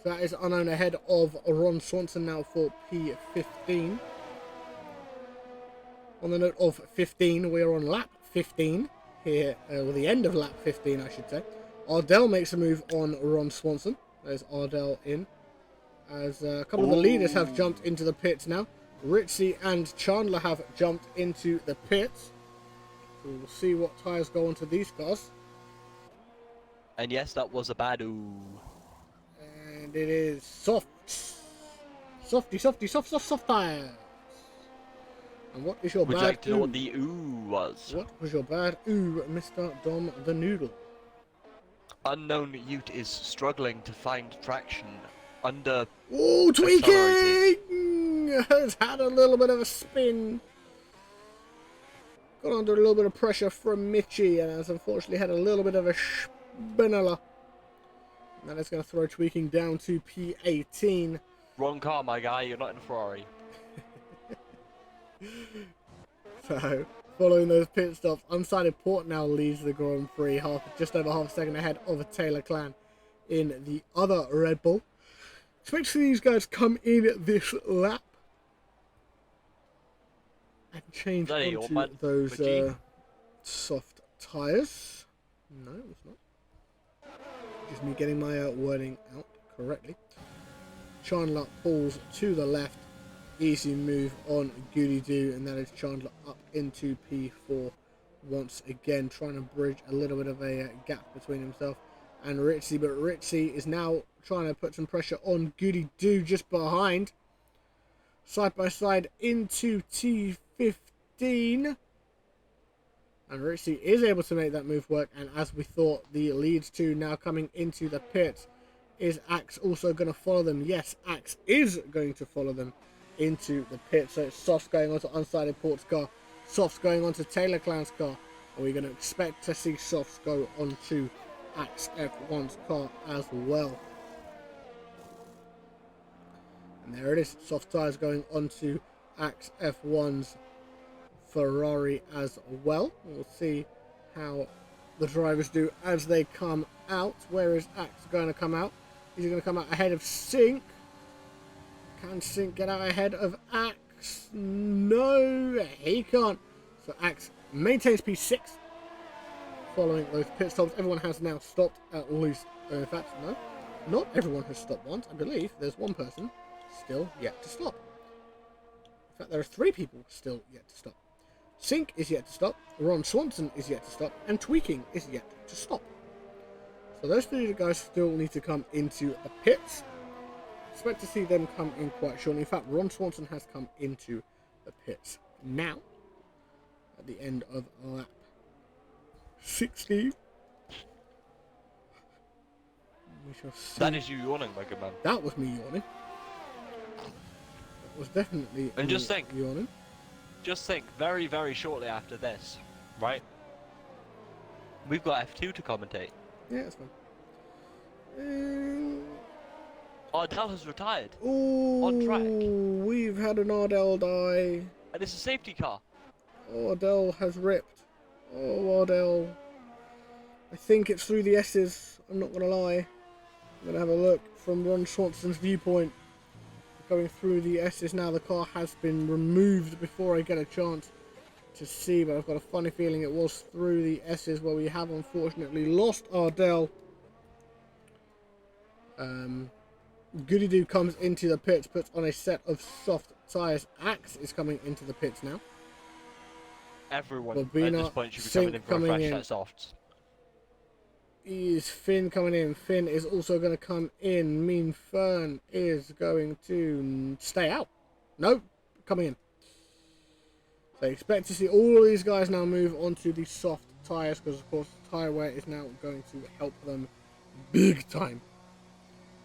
So that is unknown ahead of Ron Swanson now for P15. On the note of 15, we are on lap 15 here, or the end of lap 15, I should say. Ardell makes a move on Ron Swanson. There's Ardell in. As a couple of the leaders have jumped into the pits now. Ritzy and Chandler have jumped into the pits. So we'll see what tyres go onto these cars. And yes, that was a bad ooh. And it is soft tyres. And what is your Would bad you like to know ooh? what the ooh was? What was your bad ooh, Mr. Dom the Noodle? Unknown Ute is struggling to find traction under... Ooh, tweaking! Has had a little bit of a spin. Got under a little bit of pressure from Michi and has unfortunately had a little bit of a spinella. And that is going to throw Tweaking down to P18. Wrong car, my guy. You're not in a Ferrari. So, following those pit stops, Unsighted Port now leads the Grand Prix, just over half a second ahead of a Taylor Clan in the other Red Bull. Expect to see these guys come in this lap. and change Bloody old onto man. those Majid. soft tyres. No, it's not. Just me getting my wording out correctly. Chandler pulls to the left. Easy move on Goody Doo, and that is Chandler up into P4 once again, trying to bridge a little bit of a gap between himself and Ritchie, but Ritchie is now trying to put some pressure on Goody Doo just behind. Side by side into T15. And Ritchie is able to make that move work, and as we thought, the leads two now coming into the pit. Is Axe also going to follow them? Yes, Axe is going to follow them into the pit. So it's Softs going onto Unsighted Port's car, Softs going onto Taylor Clown's car. Are we going to expect to see Softs go onto Axe F1's car as well? And there it is, soft tyres going onto Axe F1's Ferrari as well. We'll see how the drivers do as they come out. Where is Axe going to come out? Is he going to come out ahead of Sync? Can Sync get out ahead of Axe? No, he can't. So Axe maintains P6 following those pit stops. Everyone has now stopped at least. In fact, no, not everyone has stopped once. I believe there's one person still yet to stop. In fact, there are 3 people still yet to stop. Sync is yet to stop, Ron Swanson is yet to stop, and Tweaking is yet to stop. So those 3 guys still need to come into the pits. Expect to see them come in quite shortly. In fact, Ron Swanson has come into the pits now at the end of lap 60. We shall see. That is you yawning, my good man. That was me yawning. That was definitely And me just think. yawning. Just think, very, very shortly after this, right? We've got F2 to commentate. Yeah, that's fine. Ardell has retired. Ooh, On track. We've had an Ardell die. And it's a safety car. Ardell has ripped. Oh, Ardell. I think it's through the S's. I'm not going to lie. I'm going to have a look from Ron Swanson's viewpoint. Going through the S's now. The car has been removed before I get a chance to see, but I've got a funny feeling it was through the S's where we have unfortunately lost Ardell. Goody Doo comes into the pits, puts on a set of soft tyres. Axe is coming into the pits now. Everyone Bobina, at this point should be coming in for a fresh set of softs. Is Finn coming in? Finn is also going to come in. Mean Fern is going to stay out. No, coming in. So expect to see all of these guys now move onto the soft tyres, because of course tyre wear is now going to help them big time.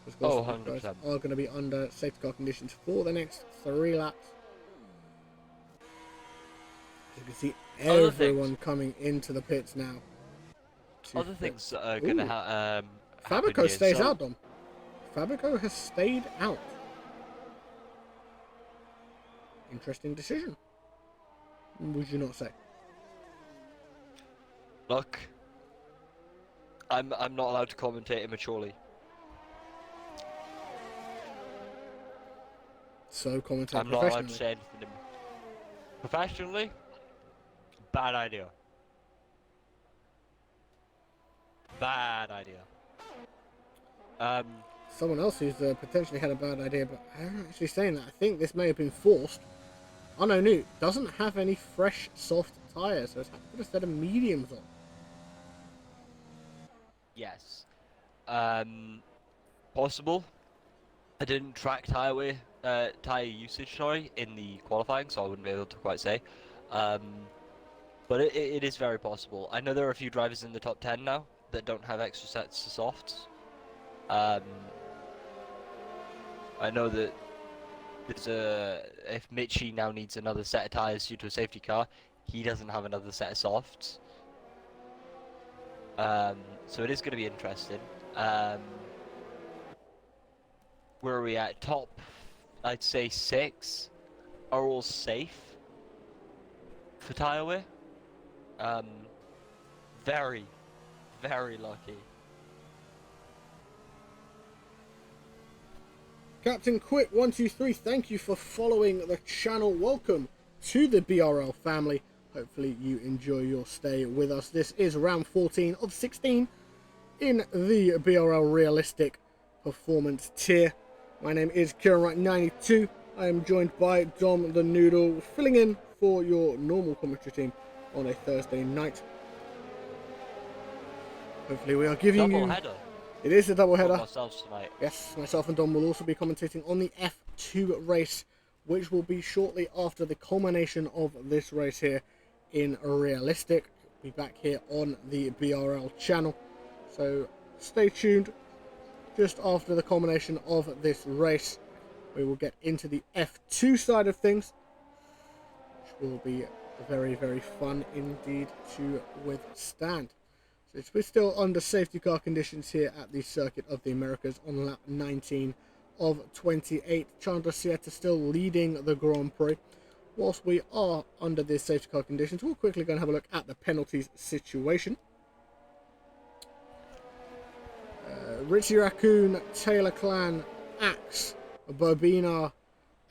Of course, these guys are going to be under safety car conditions for the next 3 laps. You can see everyone coming into the pits now. Other things that are going to happen. Fabrico stays out, Dom. Fabrico has stayed out. Interesting decision. Would you not say? Look, I'm not allowed to commentate immaturely. So commentate I'm not professionally. allowed to say anything. Professionally, bad idea. Bad idea. Someone else who's potentially had a bad idea, but I'm actually saying that. I think this may have been forced. Oh no, Newt doesn't have any fresh soft tyres, so it's had to put a set of mediums on. Yes. Possible. I didn't track tyre usage, sorry, in the qualifying, so I wouldn't be able to quite say. But it is very possible. I know there are a few drivers in the top 10 now that don't have extra sets of softs. I know that if Mitchie now needs another set of tyres due to a safety car, he doesn't have another set of softs. So it is going to be interesting. Where are we at? Top, I'd say 6 are all safe for tyre wear. Very, very lucky. Captain Quick 123, thank you for following the channel. Welcome to the BRL family. Hopefully you enjoy your stay with us. This is round 14 of 16 in the BRL Realistic Performance tier. My name is KieranWright92. I am joined by Dom the Noodle, filling in for your normal commentary team on a Thursday night. Hopefully we are giving Double you... header. It is a double header. Ourselves tonight. Yes, myself and Dom will also be commentating on the F2 race, which will be shortly after the culmination of this race here in Realistic. We'll be back here on the BRL channel. So stay tuned. Just after the culmination of this race, we will get into the F2 side of things, which will be very, very fun indeed to withstand. So we're still under safety car conditions here at the Circuit of the Americas on lap 19 of 28. Chandler Sieta still leading the Grand Prix. Whilst we are under the safety car conditions, we'll quickly go and have a look at the penalties situation. Richie Raccoon, Taylor Clan, Axe, Bobina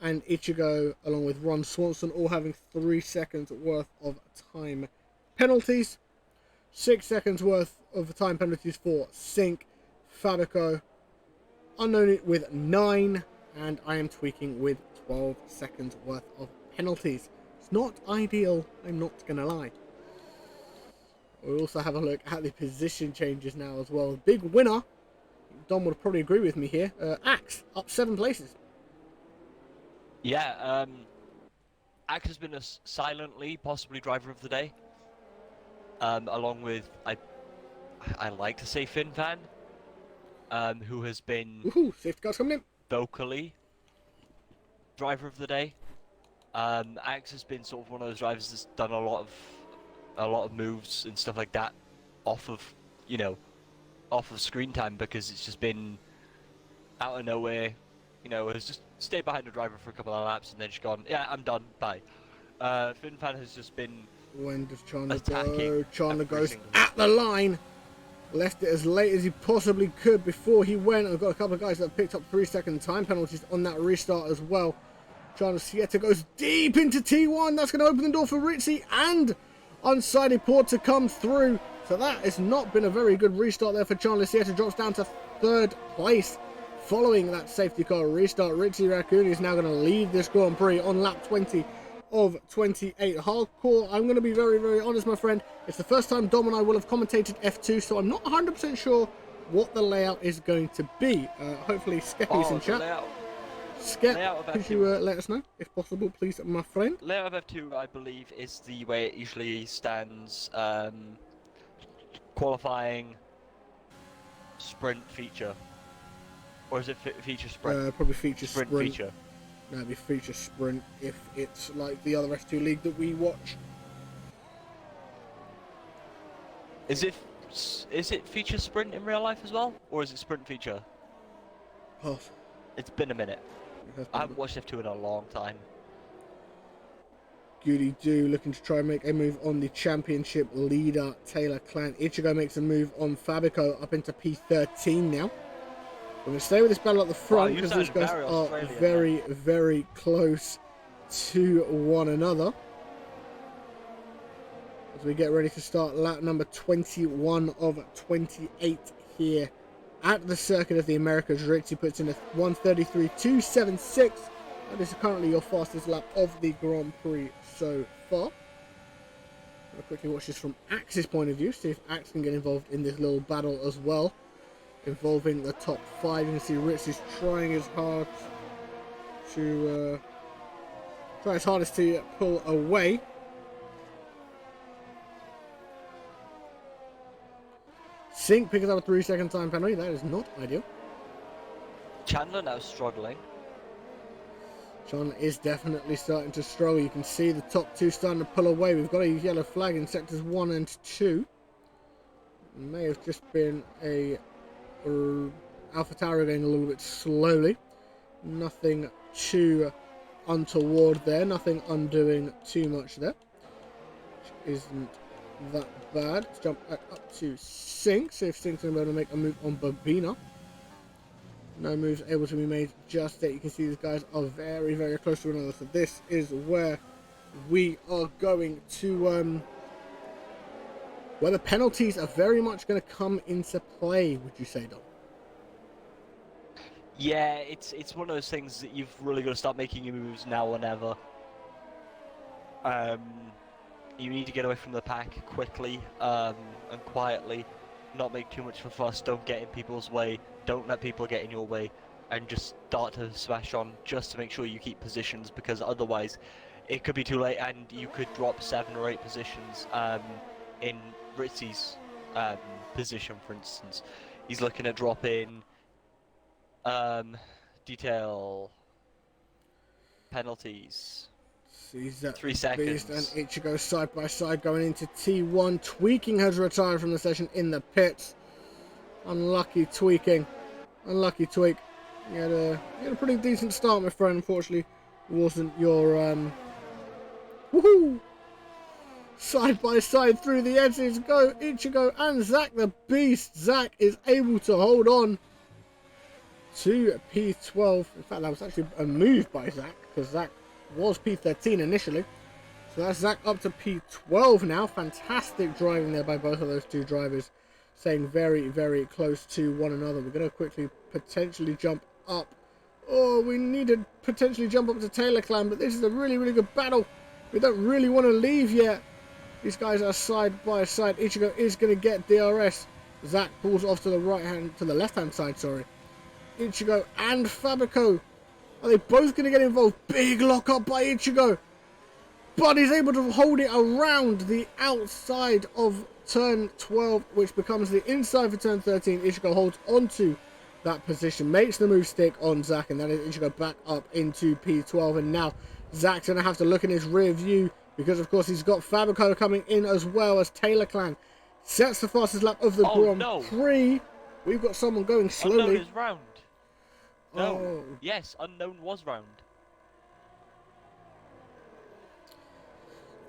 and Ichigo, along with Ron Swanson, all having 3 seconds worth of time penalties. 6 seconds worth of time penalties for Sink, Fabico, Unknown with 9, and I am tweaking with 12 seconds worth of penalties. It's not ideal, I'm not going to lie. We'll also have a look at the position changes now as well. Big winner, Dom would probably agree with me here, Axe, up 7 places. Yeah, Axe has been a silently, possibly driver of the day. Along with, I like to say Finn Fan, who has been safety cars coming in. vocally driver of the day. Axe has been sort of one of those drivers that's done a lot of moves and stuff like that off of screen time, because it's just been out of nowhere, has just stayed behind the driver for a couple of laps and then just gone, yeah, I'm done, bye. Finn Fan has just been... When does Chandler attacking go? Chandler goes at the line. Left it as late as he possibly could before he went. I've got a couple of guys that have picked up 3-second time penalties on that restart as well. Chandler Sieta goes deep into T1. That's going to open the door for Ritzy and Unsighted Porter comes through. So that has not been a very good restart there for Chandler Sieta. Drops down to 3rd place following that safety car restart. Ritzy Raccoon is now going to lead this Grand Prix on lap 20 of 28. Hardcore, I'm going to be very, very honest, my friend. It's the first time Dom and I will have commentated F2, so I'm not 100% sure what the layout is going to be. Hopefully Skeppy's in chat. Skep, could you let us know, if possible, please, my friend? Layout of F2, I believe, is the way it usually stands. Qualifying, sprint, feature. Or is it feature, sprint? Probably feature, sprint. Feature. No, it'd be feature, sprint if it's like the other F2 league that we watch. Is it feature sprint in real life as well, or is it sprint feature? Pass. It's been a minute. I haven't watched F2 in a long time. Goody Doo looking to try and make a move on the championship leader, Taylor Clan. Ichigo makes a move on Fabico up into P13 now. We're going to stay with this battle at the front because these guys are very, very close to one another. As we get ready to start lap number 21 of 28 here at the Circuit of the Americas. Ritzy puts in a 1:33.276. That is currently your fastest lap of the Grand Prix so far. I'll quickly watch this from Axe's point of view, see if Axe can get involved in this little battle as well, involving the top 5. You can see Ritzy's trying his hard to try his hardest to pull away. Sink picking up a 3-second time penalty. That is not ideal. Chandler now struggling. Chandler is definitely starting to struggle. You can see the top 2 starting to pull away. We've got a yellow flag in sectors 1 and 2. It may have just been a AlphaTauri going a little bit slowly. Nothing too untoward there. Nothing undoing too much there. Which isn't that bad. Let's jump back up to Sink. See if Sink's going to be able to make a move on Bobina. No moves able to be made just yet. You can see these guys are very, very close to one another. So this is where we are going to where the penalties are very much going to come into play, would you say, Dom? Yeah, it's one of those things that you've really got to start making your moves now or never. You need to get away from the pack quickly and quietly, not make too much of a fuss, don't get in people's way, don't let people get in your way, and just start to smash on just to make sure you keep positions, because otherwise it could be too late and you could drop 7 or 8 positions in Ritzy's position, for instance. He's looking at dropping detail penalties. Sees that 3 seconds. Beast and Ichigo side by side going into T1. Tweaking has retired from the session in the pits. Unlucky Tweaking. Unlucky Tweak. You had a pretty decent start, my friend. Unfortunately, wasn't your woohoo! Side by side through the edges go Ichigo and Zack the Beast. Zack is able to hold on to P12. In fact, that was actually a move by Zack, because Zack was P13 initially. So that's Zack up to P12 now. Fantastic driving there by both of those two drivers, staying very, very close to one another. We're going to quickly potentially jump up. Oh, we need to potentially jump up to Taylor Clan, but this is a really, really good battle. We don't really want to leave yet. These guys are side by side. Ichigo is going to get DRS. Zack pulls off to the left hand side, sorry. Ichigo and Fabico. Are they both going to get involved? Big lock up by Ichigo. But he's able to hold it around the outside of turn 12, which becomes the inside for turn 13. Ichigo holds onto that position, makes the move stick on Zack, and then Ichigo back up into P12. And now Zack's going to have to look in his rear view, because of course he's got Fabico coming in as well as Taylor Clan. Sets the fastest lap of the Grand Prix. We've got someone going slowly. Unknown is round. No. Oh. Yes, Unknown was round.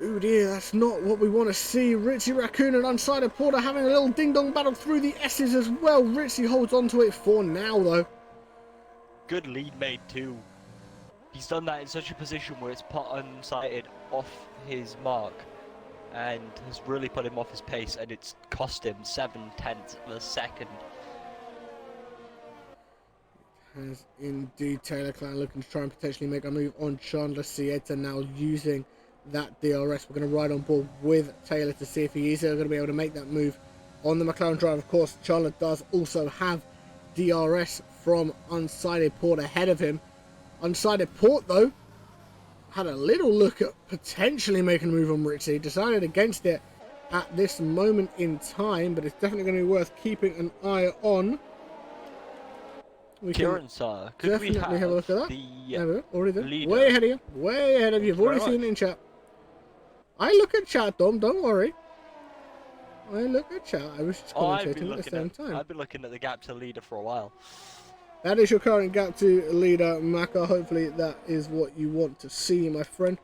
Oh dear, that's not what we want to see. Ritzy Raccoon and Unsighted Porter having a little ding-dong battle through the S's as well. Ritzy holds on to it for now, though. Good lead made too. He's done that in such a position where it's put Unsighted off his mark and has really put him off his pace, and it's cost him 7/10 of a second. Has indeed. Taylor Clan looking to try and potentially make a move on Chandler Sieta, now using that DRS. We're going to ride on board with Taylor to see if he is going to be able to make that move on the McLaren drive. Of course, Chandler does also have DRS from Unsighted Port ahead of him. Unsighted Port, though, had a little look at potentially making a move on Ritzy. Decided against it at this moment in time, but it's definitely going to be worth keeping an eye on. We Kieran, sir, could definitely we have a look at that. the Already there. leader? Way ahead of you. Way ahead of you. You've already seen it in chat. I look at chat, Dom. Don't worry. I look at chat. I was just commentating at the same time. I've been looking at the gap to leader for a while. That is your current gap to leader, Maka. Hopefully that is what you want to see, my friend.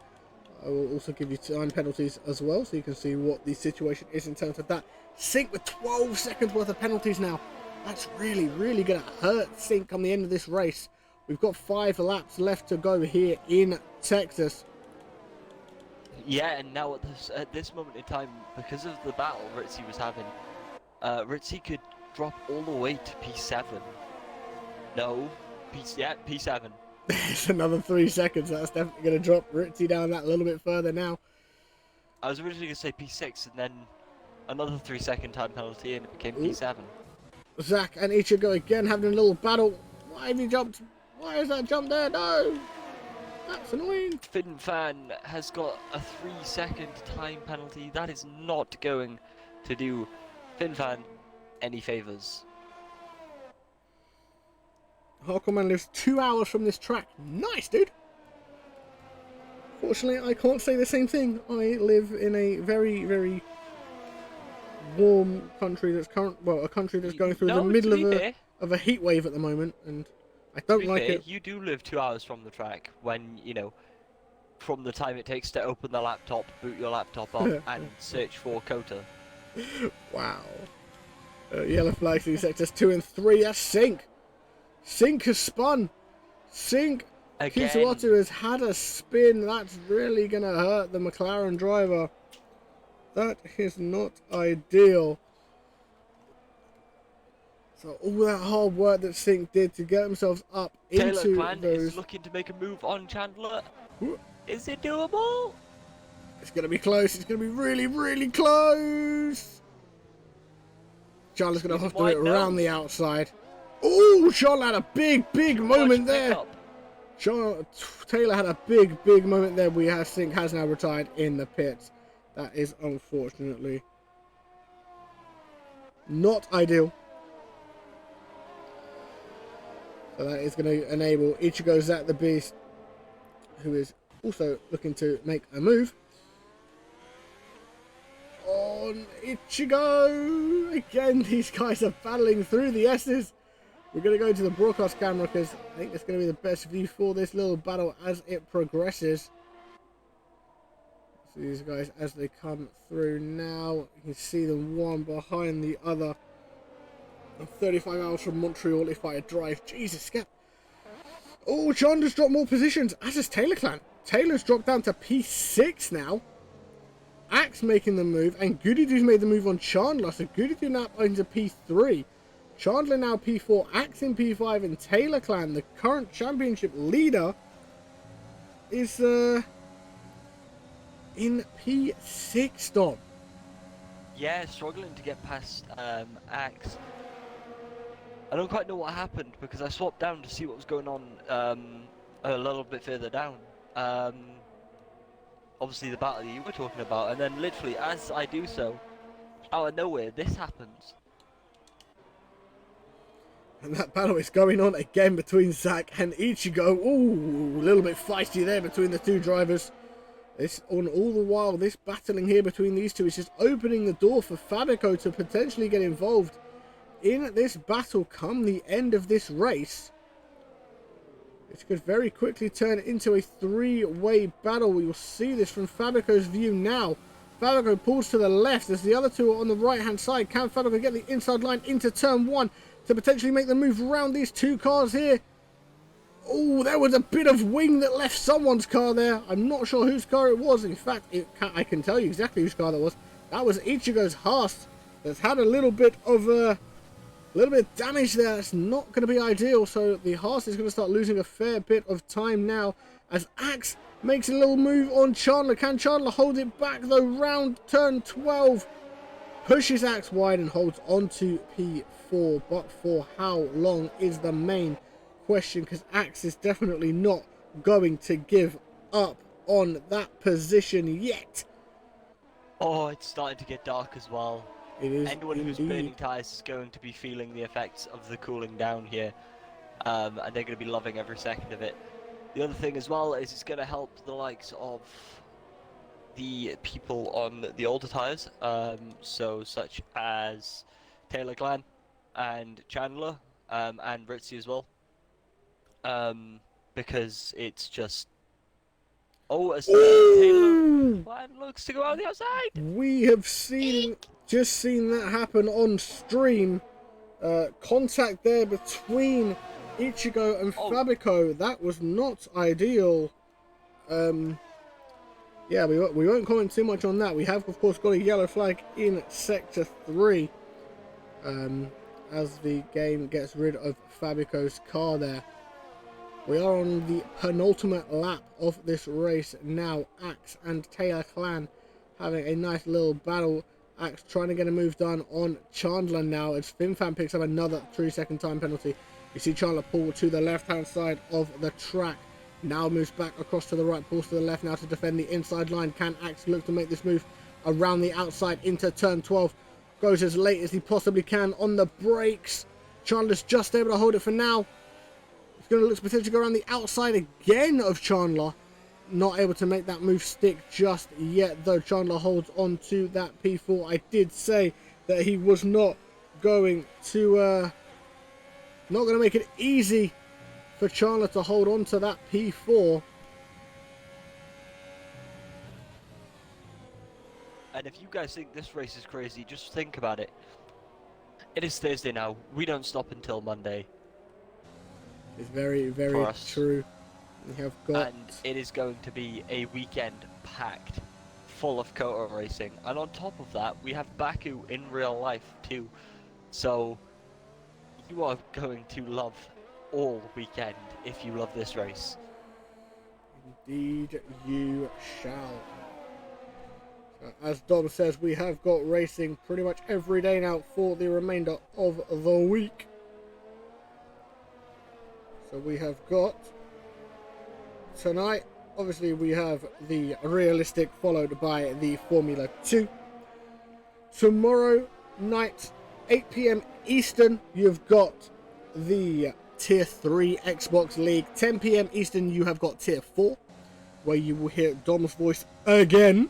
I will also give you time penalties as well, so you can see what the situation is in terms of that. Sync with 12 seconds worth of penalties now. That's really, really going to hurt Sync on the end of this race. We've got 5 laps left to go here in Texas. Yeah, and now at this moment in time, because of the battle Ritzy was having, Ritzy could drop all the way to P7. No, P7. It's another 3 seconds. That's definitely going to drop Ritzy down that a little bit further now. I was originally going to say P6, and then another 3-second time penalty, and it became P7. Zack and Ichigo again having a little battle. Why have you jumped? Why is that jump there? No! That's annoying. FinFan has got a 3-second time penalty. That is not going to do FinFan any favours. Hardcore lives 2 hours from this track. Nice, dude! Fortunately, I can't say the same thing. I live in a very, very warm country that's a country that's going through the middle of a heat wave at the moment, and I don't like it. You do live 2 hours from the track when, you know, from the time it takes to open the laptop, boot your laptop up, and search for COTA. Wow. Yellow flag through sectors 2 and 3. That's Sync. Sync has spun. Sync Again. Kitsuatu has had a spin. That's really going to hurt the McLaren driver. That is not ideal. So all that hard work that Sync did to get themselves up Taylor into Clan those... is looking to make a move on Chandler. Ooh. Is it doable? It's going to be close. It's going to be really, really close. Charlotte's going to have to do it around the outside. Oh, Charlotte had a big moment there. Taylor had a big moment there. We have Sync has now retired in the pits. That is unfortunately not ideal. So that is going to enable Ichigo Zat the Beast, who is also looking to make a move. On Ichigo! Again, these guys are battling through the S's. We're going to go to the broadcast camera because I think it's going to be the best view for this little battle as it progresses. So these guys as they come through now, you can see them one behind the other. 35 hours from Montreal if I drive. Jesus, Skep. Oh, Chandler's dropped more positions, as is Taylor Clan. Taylor's dropped down to P6 now. Axe making the move, and Goody Doo's made the move on Chandler, so Goody Doo now into P3. Chandler now P4, Axe in P5, and Taylor Clan, the current championship leader, is in P6, Dom. Yeah, struggling to get past Axe. I don't quite know what happened because I swapped down to see what was going on a little bit further down. Obviously the battle you were talking about, and then literally as I do so, out of nowhere, this happens. And that battle is going on again between Zack and Ichigo. Ooh, a little bit feisty there between the two drivers. This on all the while, this battling here between these two is just opening the door for Fabico to potentially get involved in this battle come the end of this race. This could very quickly turn into a three-way battle. You'll see this from Fabico's view now. Fabico pulls to the left as the other two are on the right-hand side. Can Fabico get the inside line into turn one to potentially make the move around these two cars here? Oh, there was a bit of wing that left someone's car there. I'm not sure whose car it was. In fact, I can tell you exactly whose car that was. That was Ichigo's Haas that's had a little bit of damage there. That's not going to be ideal. So the Haas is going to start losing a fair bit of time now as Axe makes a little move on Chandler. Can Chandler hold it back though? Round turn 12. Pushes Axe wide and holds on to P4. But for how long is the main question, because Axe is definitely not going to give up on that position yet. Oh, it's starting to get dark as well. It is. Anyone who's burning tyres is going to be feeling the effects of the cooling down here, and they're going to be loving every second of it. The other thing as well is it's going to help the likes of the people on the older tyres, so such as Taylor Clan and Chandler, and Ritzy as well, because it's just... Oh, as Taylor Clan looks to go out the outside! We have just seen that happen on stream. Contact there between Ichigo and Fabico. That was not ideal. Yeah, we won't comment too much on that. We have, of course, got a yellow flag in Sector 3 as the game gets rid of Fabico's car there. We are on the penultimate lap of this race now. Axe and Taylor Clan having a nice little battle. Axe trying to get a move done on Chandler now as FinFan picks up another 3-second time penalty. You see Chandler pull to the left-hand side of the track. Now moves back across to the right, pulls to the left now to defend the inside line. Can Axe look to make this move around the outside into turn 12? Goes as late as he possibly can on the brakes. Chandler's just able to hold it for now. He's going to look to potentially go around the outside again of Chandler. Not able to make that move stick just yet, though. Chandler holds on to that P4. I did say that he was not going to make it easy for Chandler to hold on to that P4. And if you guys think this race is crazy, just think about it. It is Thursday now. We don't stop until Monday. It's very, very true. We have got... And it is going to be a weekend packed full of COTA racing. And on top of that, we have Baku in real life too. So you are going to love all weekend if you love this race. Indeed you shall. So, as Dom says, we have got racing pretty much every day now for the remainder of the week. So we have got tonight, obviously we have the realistic followed by the Formula 2. Tomorrow night, 8 PM Eastern, you've got the Tier 3 Xbox League. 10 PM Eastern, you have got Tier 4, where you will hear Dom's voice again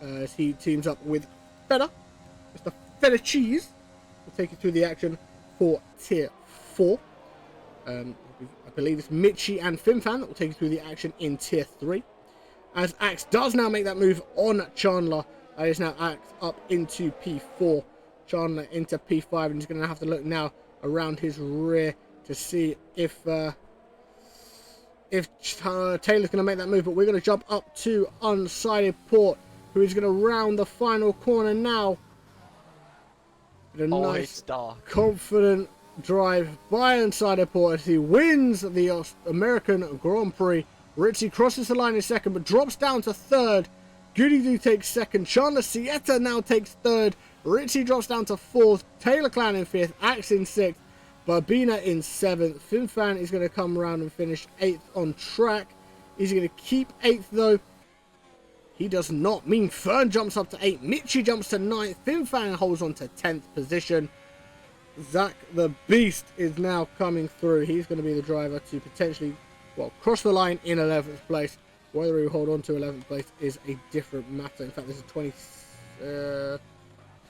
as he teams up with Feta. Mr. Feta Cheese will take you through the action for Tier 4. I believe it's Mitchie and Finfan that will take you through the action in Tier 3. As Axe does now make that move on Chandler, that is now Axe up into P4. Chandler into P5, and he's going to have to look now around his rear to see if Taylor's going to make that move. But we're going to jump up to Unsighted Port, who is going to round the final corner now. With a nice, confident drive by Unsighted Port as he wins the American Grand Prix. Ritchie crosses the line in second, but drops down to third. Goody Doo takes second. Chandler Sieta now takes third. Ritchie drops down to fourth. Taylor Clan in fifth. Axe in sixth. Barbina in seventh. Finfan is going to come around and finish eighth on track. He's going to keep eighth though. He does not. Mean Fern jumps up to 8. Mitchie jumps to 9th. Finfan holds on to 10th position. Zach the Beast is now coming through. He's going to be the driver to potentially, well, cross the line in 11th place. Whether he will hold on to 11th place is a different matter. In fact, there's a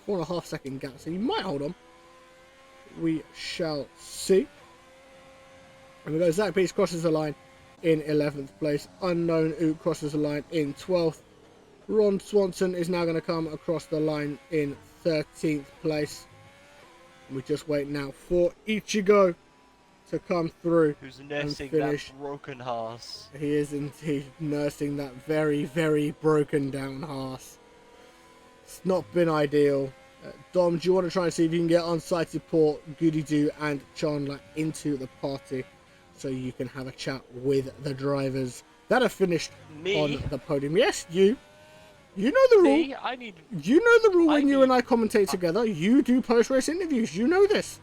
4.5 second gap, so he might hold on. We shall see. And we go, Zach Beast crosses the line in 11th place. Unknown Ook crosses the line in 12th. Ron Swanson is now going to come across the line in 13th place. We just wait now for Ichigo to come through. Who's nursing and finish. that broken horse. He is indeed nursing that very, very broken down horse. It's not been ideal. Dom, do you want to try and see if you can get Unsighted Port, Goody Doo and Chandler into the party so you can have a chat with the drivers that have finished on the podium? Yes, you. You know the rule. You know the rule when you and I commentate together. You do post-race interviews. You know this.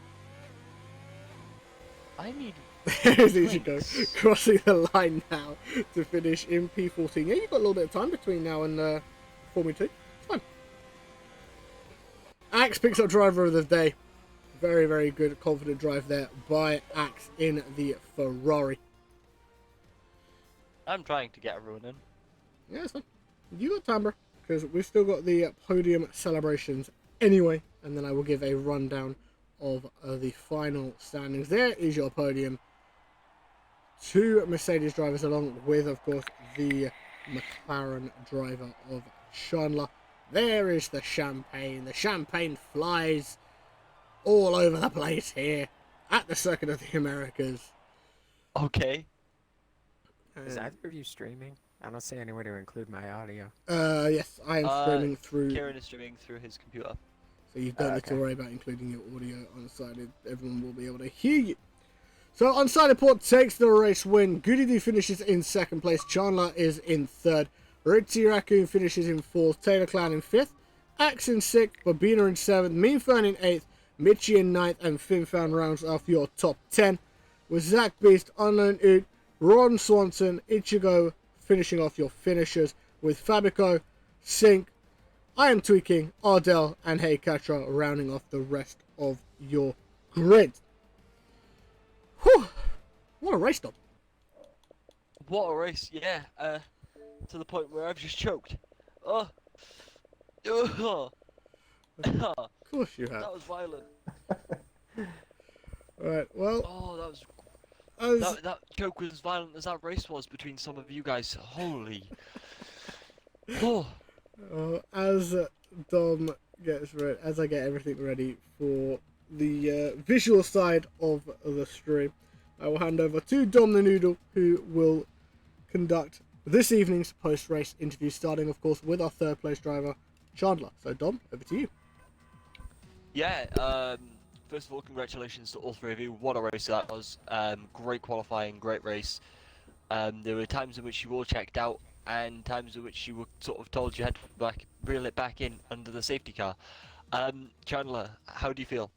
I need... There's Ichigo crossing the line now to finish in P14. Yeah, you've got a little bit of time between now and Formula 2. It's fine. Axe picks up driver of the day. Very, very good, confident drive there by Axe in the Ferrari. I'm trying to get everyone in. Yeah, it's fine. You got time, bro, because we've still got the podium celebrations anyway, and then I will give a rundown of the final standings. There is your podium. 2 Mercedes drivers along with, of course, the McLaren driver of Chandler. There is the champagne. The champagne flies all over the place here at the Circuit of the Americas. Okay. Is either of you streaming? I don't see any way to include my audio. Yes, I am streaming through... Kieran is streaming through his computer. So you don't need to worry about including your audio Unsighted. Everyone will be able to hear you. So Unsighted Port takes the race win. Goody Doo finishes in second place. Chandler is in third. Ritzy Raccoon finishes in fourth. Taylor Clan in fifth. Axe in sixth. Babina in seventh. Mean Fern in eighth. Mitchie in ninth. And Finfan rounds off your top 10. With Zach Beast, Unknown Oot, Ron Swanson, Ichigo finishing off your finishers. With Fabico, Sink, I Am Tweaking, Ardell, and Hey Katra rounding off the rest of your grid. Whew! What a race, Dom. What a race, yeah. To the point where I've just choked. Oh. Of course you have. That was violent. Alright, well... Oh, that was... That joke was as violent as that race was between some of you guys. Holy. Oh. As Dom gets ready, as I get everything ready for the visual side of the stream, I will hand over to Dom the Noodle, who will conduct this evening's post-race interview, starting, of course, with our third place driver, Chandler. So, Dom, over to you. Yeah, first of all, congratulations to all three of you. What a race that was. Great qualifying, great race. There were times in which you all checked out, and times in which you were sort of told you had to reel it back in under the safety car. Chandler, how do you feel?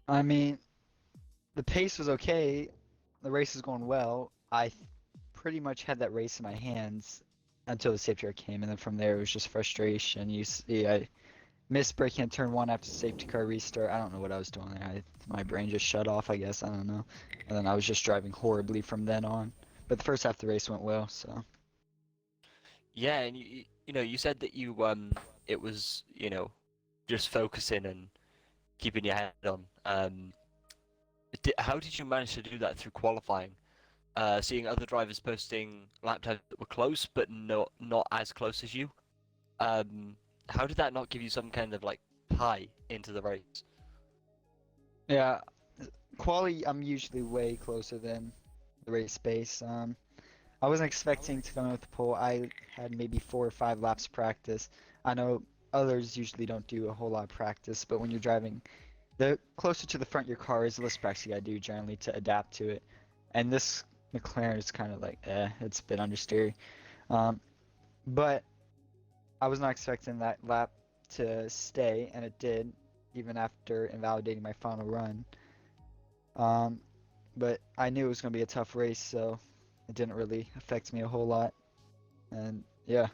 I mean, the pace was okay. The race is going well. I pretty much had that race in my hands until the safety car came, and then from there it was just frustration. You see, I missed braking at turn 1 after safety car restart. I don't know what I was doing there. My brain just shut off, I guess. I don't know. And then I was just driving horribly from then on. But the first half of the race went well, so. Yeah, and you said that it was, just focusing and keeping your head on. How did you manage to do that through qualifying? Seeing other drivers posting lap times that were close, but not as close as you. How did that not give you some kind of high into the race? Yeah, quali, I'm usually way closer than the race pace. I wasn't expecting to come in with the pole. I had maybe 4 or 5 laps practice. I know others usually don't do a whole lot of practice, but when you're driving, the closer to the front your car is, the less practice you gotta do generally to adapt to it. And this McLaren is kind of it's a bit understeery. But I was not expecting that lap to stay, and it did, even after invalidating my final run. But I knew it was going to be a tough race, so it didn't really affect me a whole lot. And yeah.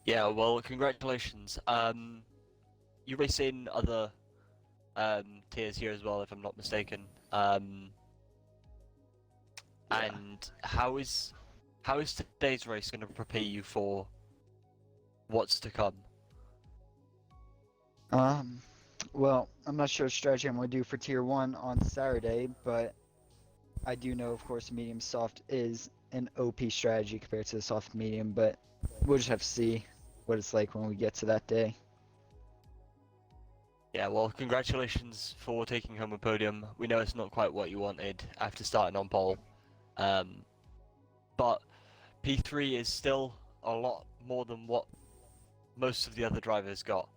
Yeah, well, congratulations. You race in other tiers here as well, if I'm not mistaken. And how is today's race going to prepare you for what's to come? Well, I'm not sure what strategy I'm going to do for Tier 1 on Saturday, but I do know, of course, medium soft is an OP strategy compared to the soft medium, but we'll just have to see what it's like when we get to that day. Yeah, well, congratulations for taking home a podium. We know it's not quite what you wanted after starting on pole. But P3 is still a lot more than what most of the other drivers got.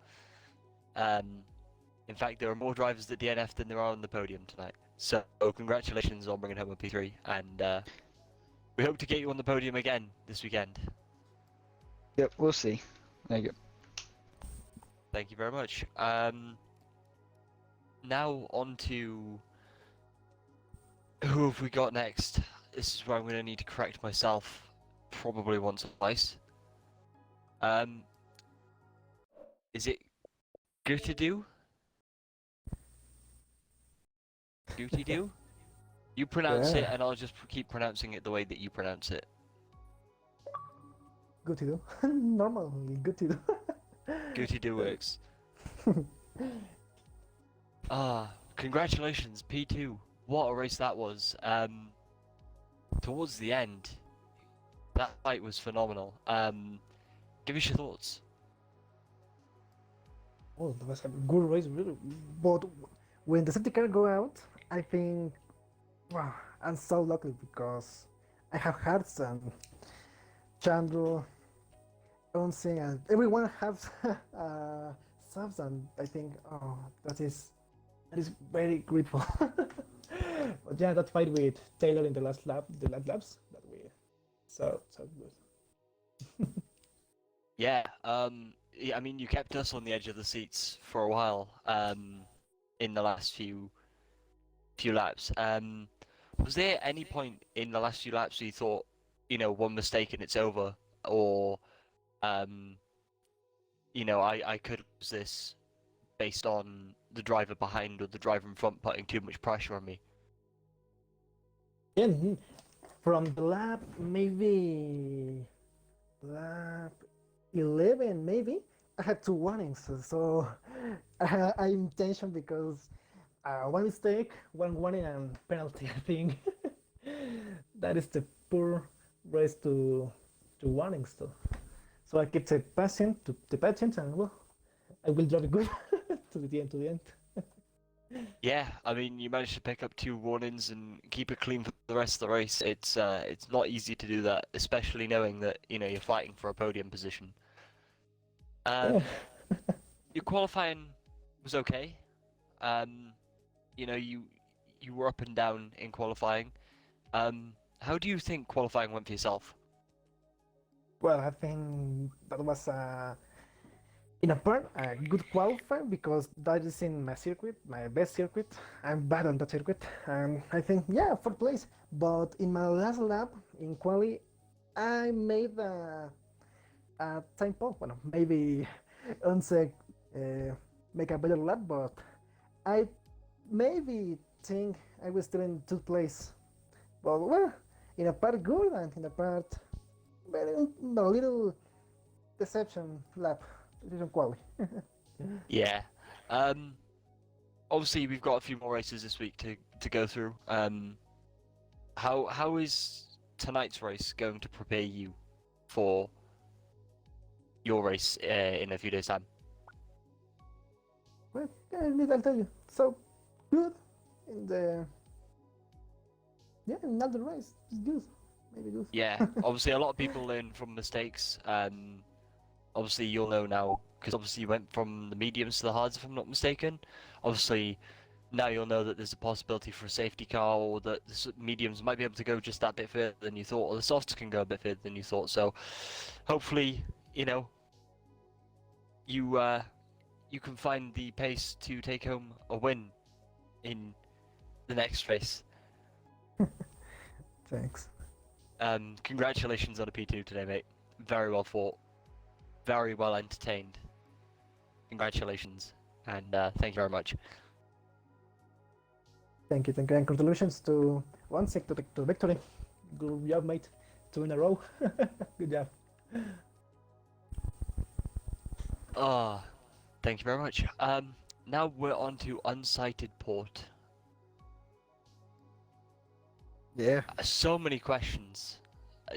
In fact, there are more drivers at DNF than there are on the podium tonight. So congratulations on bringing home a P3, and we hope to get you on the podium again this weekend. Yep, we'll see. Thank you. Thank you very much. Now on to who have we got next? This is where I'm going to need to correct myself probably once or twice. Is it Gootidoo? Gootidoo? You pronounce it, and I'll just keep pronouncing it the way that you pronounce it. Good to do. Normally, good to do. Gootidoo works. Congratulations, P2. What a race that was. Towards the end, that fight was phenomenal. Give us your thoughts. Oh, that was a good race, really. But when the safety car go out, I think, wow, I'm so lucky because I have hearts and Chandler, Onsi, and everyone has subs, and I think, oh, that is very grateful. But yeah, that fight with Taylor in the last laps, that we so good. Yeah, I mean, you kept us on the edge of the seats for a while, in the last few laps. Was there any point in the last few laps where you thought, one mistake and it's over, or, I could lose this based on the driver behind or the driver in front putting too much pressure on me? Yeah, from the lap, maybe lap 11, maybe I had 2 warnings, so I'm in tension because one mistake, one warning, and penalty. I think that is the poor race to warnings too. So I keep the patient, and well, I will drive it good to the end. Yeah, I mean, you managed to pick up 2 warnings and keep it clean for the rest of the race. It's not easy to do that, especially knowing that, you're fighting for a podium position. Yeah. Um, your qualifying was okay. Um, you were up and down in qualifying. How do you think qualifying went for yourself? Well, I think that was in a part a good qualifier because that is in my circuit, my best circuit. I'm bad on that circuit, and I think yeah, fourth place. But in my last lap in quali, I made a time pole. Well, maybe Unse make a better lap, but I maybe think I was still in 2nd place. But well, in a part good and in a part very a little deception lap, little quali. Yeah. Um, Obviously we've got a few more races this week to go through. How is tonight's race going to prepare you for your race in a few days' time? Well, yeah, I'll tell you. So good in the in another race. It's good, maybe good. Yeah, obviously a lot of people learn from mistakes. Obviously you'll know now because obviously you went from the mediums to the hards, if I'm not mistaken. Obviously now you'll know that there's a possibility for a safety car, or that the mediums might be able to go just that bit further than you thought, or the softs can go a bit further than you thought. So hopefully, you can find the pace to take home a win in the next race. Thanks. Congratulations on a P2 today, mate. Very well fought. Very well entertained. Congratulations, and thank you very much. Thank you, and congratulations to one sec to victory. Good job, mate. 2 in a row. Good job. Thank you very much. Now we're on to unsighted port. Yeah. So many questions.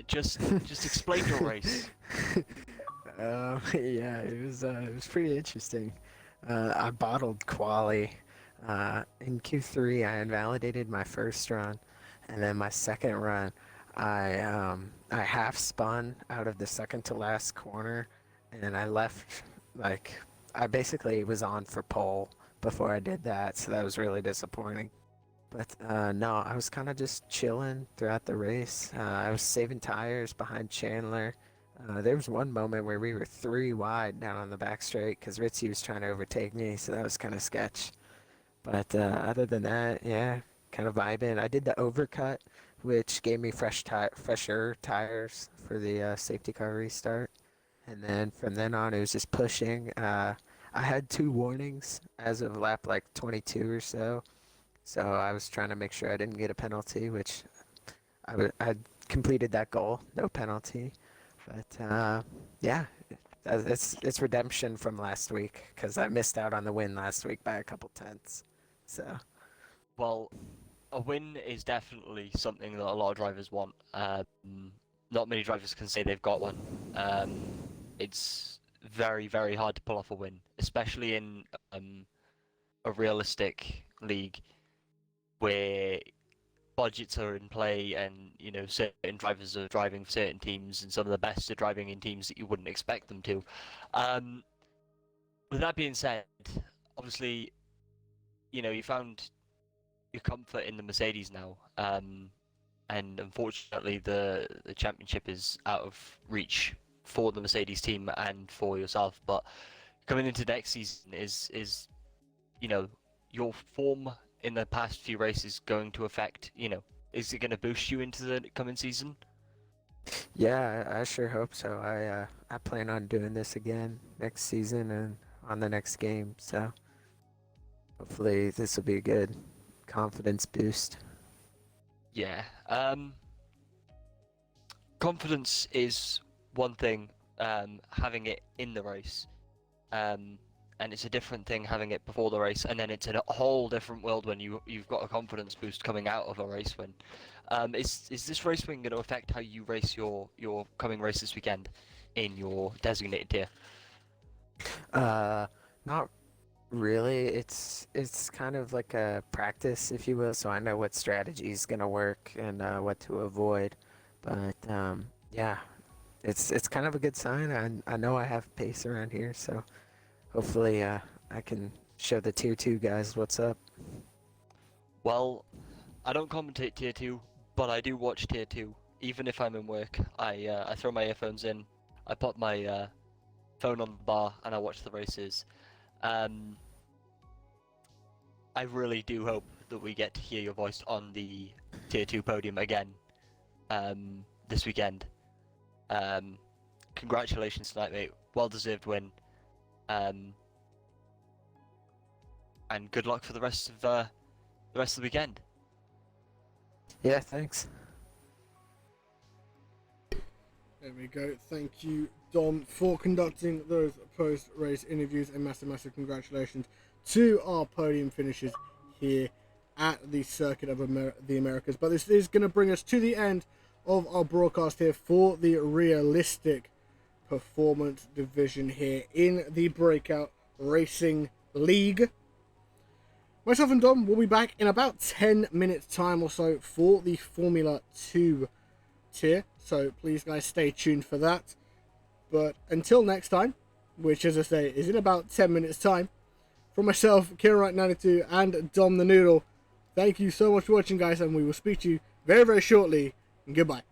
Just explain your race. Yeah, it was pretty interesting. I bottled quali. In Q3, I invalidated my first run, and then my second run, I half spun out of the second to last corner, and I left like I basically was on for pole before I did that, so that was really disappointing. But no, I was kind of just chilling throughout the race. I was saving tires behind Chandler. There was one moment where we were 3 wide down on the back straight because Ritzy was trying to overtake me, so that was kind of sketch. But other than that, yeah, kind of vibing. I did the overcut, which gave me fresher tires for the safety car restart. And then from then on, it was just pushing. I had 2 warnings as of lap like 22 or so. So I was trying to make sure I didn't get a penalty, which I completed that goal, no penalty. But yeah, it's redemption from last week because I missed out on the win last week by a couple tenths. So Well, a win is definitely something that a lot of drivers want. Not many drivers can say they've got one. It's very, very hard to pull off a win, especially in a realistic league where budgets are in play and certain drivers are driving for certain teams and some of the best are driving in teams that you wouldn't expect them to. With that being said, obviously you found your comfort in the Mercedes now, and unfortunately the championship is out of reach for the Mercedes team and for yourself. But coming into next season is your form in the past few races going to affect, is it going to boost you into the coming season? yeah, I sure hope so. I plan on doing this again next season and on the next game. So hopefully this will be a good confidence boost. Yeah. Confidence is one thing, having it in the race. And it's a different thing having it before the race, and then it's in a whole different world when you've got a confidence boost coming out of a race win. Is this race win going to affect how you race your coming race this weekend in your designated tier? Not really. It's kind of like a practice, if you will, so I know what strategy is gonna work and what to avoid. But yeah, it's kind of a good sign. I know I have pace around here, so hopefully I can show the tier 2 guys what's up. Well, I don't commentate tier 2, but I do watch tier 2. Even if I'm in work, I throw my earphones in, I pop my phone on the bar, and I watch the races. Um, I really do hope that we get to hear your voice on the tier 2 podium again this weekend. Congratulations tonight, mate. Well-deserved win. And good luck for the rest of the weekend. Yeah, thanks. There we go. Thank you, Dom, for conducting those post-race interviews. A massive, massive congratulations to our podium finishers here at the Circuit of the Americas. But this is going to bring us to the end of our broadcast here for the Realistic Performance Division here in the Breakout Racing League. Myself and Dom will be back in about 10 minutes time or so for the Formula 2 tier, so please guys stay tuned for that. But until next time, which as I say is in about 10 minutes time, from myself, KieranWright92 and Dom the Noodle, thank you so much for watching guys, and we will speak to you very, very shortly, and goodbye.